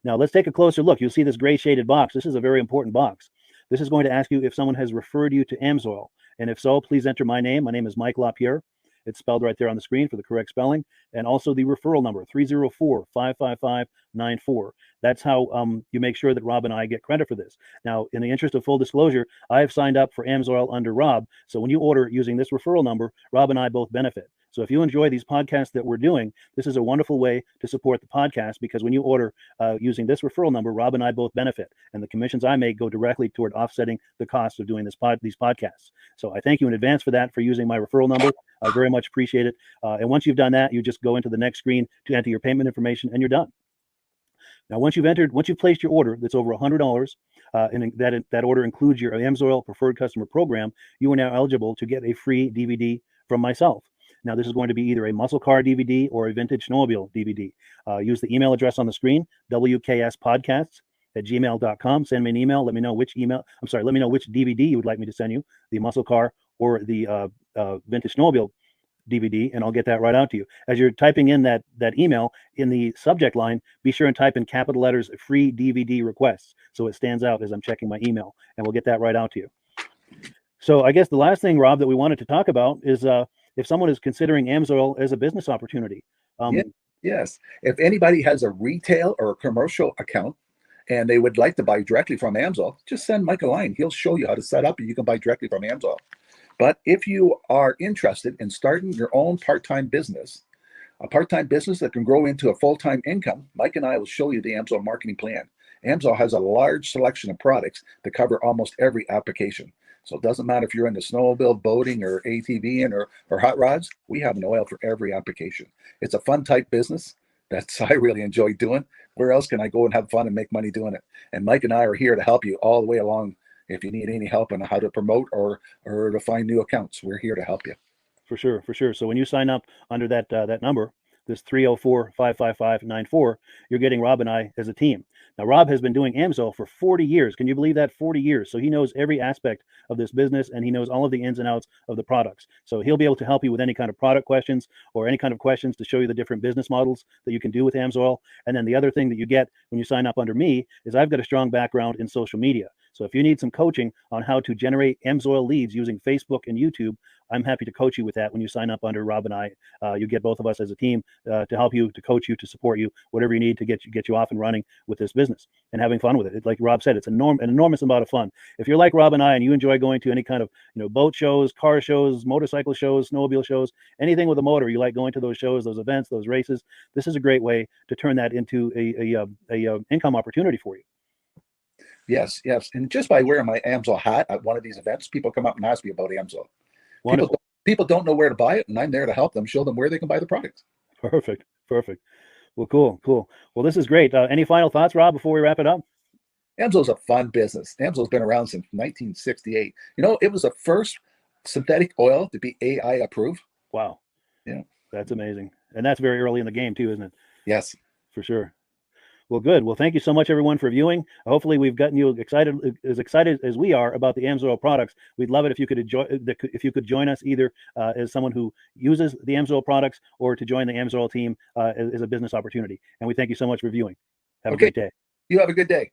A: Now let's take a closer look. You'll see this gray shaded box. This is a very important box. This is going to ask you if someone has referred you to AMSOIL. And if so, please enter my name. My name is Mike LaPierre. It's spelled right there on the screen for the correct spelling. And also the referral number, 304-555-94. That's how you make sure that Rob and I get credit for this. Now, in the interest of full disclosure, I have signed up for AMSOIL under Rob. So when you order using this referral number, Rob and I both benefit. So if you enjoy these podcasts that we're doing, this is a wonderful way to support the podcast, because when you order using this referral number, Rob and I both benefit. And the commissions I make go directly toward offsetting the cost of doing these podcasts. So I thank you in advance for that, for using my referral number. I very much appreciate it. And once you've done that, you just go into the next screen to enter your payment information, and you're done. Now, once you've placed your order that's over $100, and that order includes your AMSOIL Preferred Customer Program, you are now eligible to get a free DVD from myself. Now, this is going to be either a muscle car DVD or a vintage snowmobile DVD. Use the email address on the screen, wkspodcasts@gmail.com. Send me an email. Let me know which DVD you would like me to send you, the muscle car or the vintage snowmobile DVD, and I'll get that right out to you. As you're typing in that email, in the subject line, be sure and type in capital letters, free DVD requests, so it stands out as I'm checking my email, and we'll get that right out to you. So I guess the last thing, Rob, that we wanted to talk about is if someone is considering AMSOIL as a business opportunity.
N: Yes. If anybody has a retail or a commercial account and they would like to buy directly from AMSOIL, just send Mike a line. He'll show you how to set up, and you can buy directly from AMSOIL. But if you are interested in starting your own part-time business, a part-time business that can grow into a full-time income, Mike and I will show you the AMSOIL marketing plan. AMSOIL has a large selection of products that cover almost every application. So it doesn't matter if you're into snowmobile, boating, or ATVing, or hot rods. We have an oil for every application. It's a fun type business that's I really enjoy doing. Where else can I go and have fun and make money doing it? And Mike and I are here to help you all the way along. If you need any help on how to promote or to find new accounts, we're here to help you.
A: For sure. So when you sign up under that number, this 304-555-94, you're getting Rob and I as a team. Now, Rob has been doing AMSOIL for 40 years. Can you believe that? 40 years. So he knows every aspect of this business, and he knows all of the ins and outs of the products. So he'll be able to help you with any kind of product questions or any kind of questions to show you the different business models that you can do with AMSOIL. And then the other thing that you get when you sign up under me is I've got a strong background in social media. So if you need some coaching on how to generate AMSOIL leads using Facebook and YouTube, I'm happy to coach you with that when you sign up under Rob and I. You get both of us as a team to help you, to coach you, to support you, whatever you need to get you off and running with this business and having fun with it. Like Rob said, it's an enormous amount of fun. If you're like Rob and I and you enjoy going to any kind of boat shows, car shows, motorcycle shows, snowmobile shows, anything with a motor, you like going to those shows, those events, those races, this is a great way to turn that into a income opportunity for you.
N: Yes. And just by wearing my AMSOIL hat at one of these events, people come up and ask me about AMSOIL. People don't know where to buy it, and I'm there to help them, show them where they can buy the product.
A: Perfect. Well, cool. Well, this is great. Any final thoughts, Rob, before we wrap it up?
N: AMSOIL's a fun business. AMSOIL's been around since 1968. It was the first synthetic oil to be AI approved.
A: Wow.
N: Yeah.
A: That's amazing. And that's very early in the game too, isn't it?
N: Yes.
A: For sure. Well, good. Well, thank you so much, everyone, for viewing. Hopefully, we've gotten you excited as we are about the AMSOIL products. We'd love it if you could join us either as someone who uses the AMSOIL products or to join the AMSOIL team as a business opportunity. And we thank you so much for viewing. Have a great day.
N: You have a good day.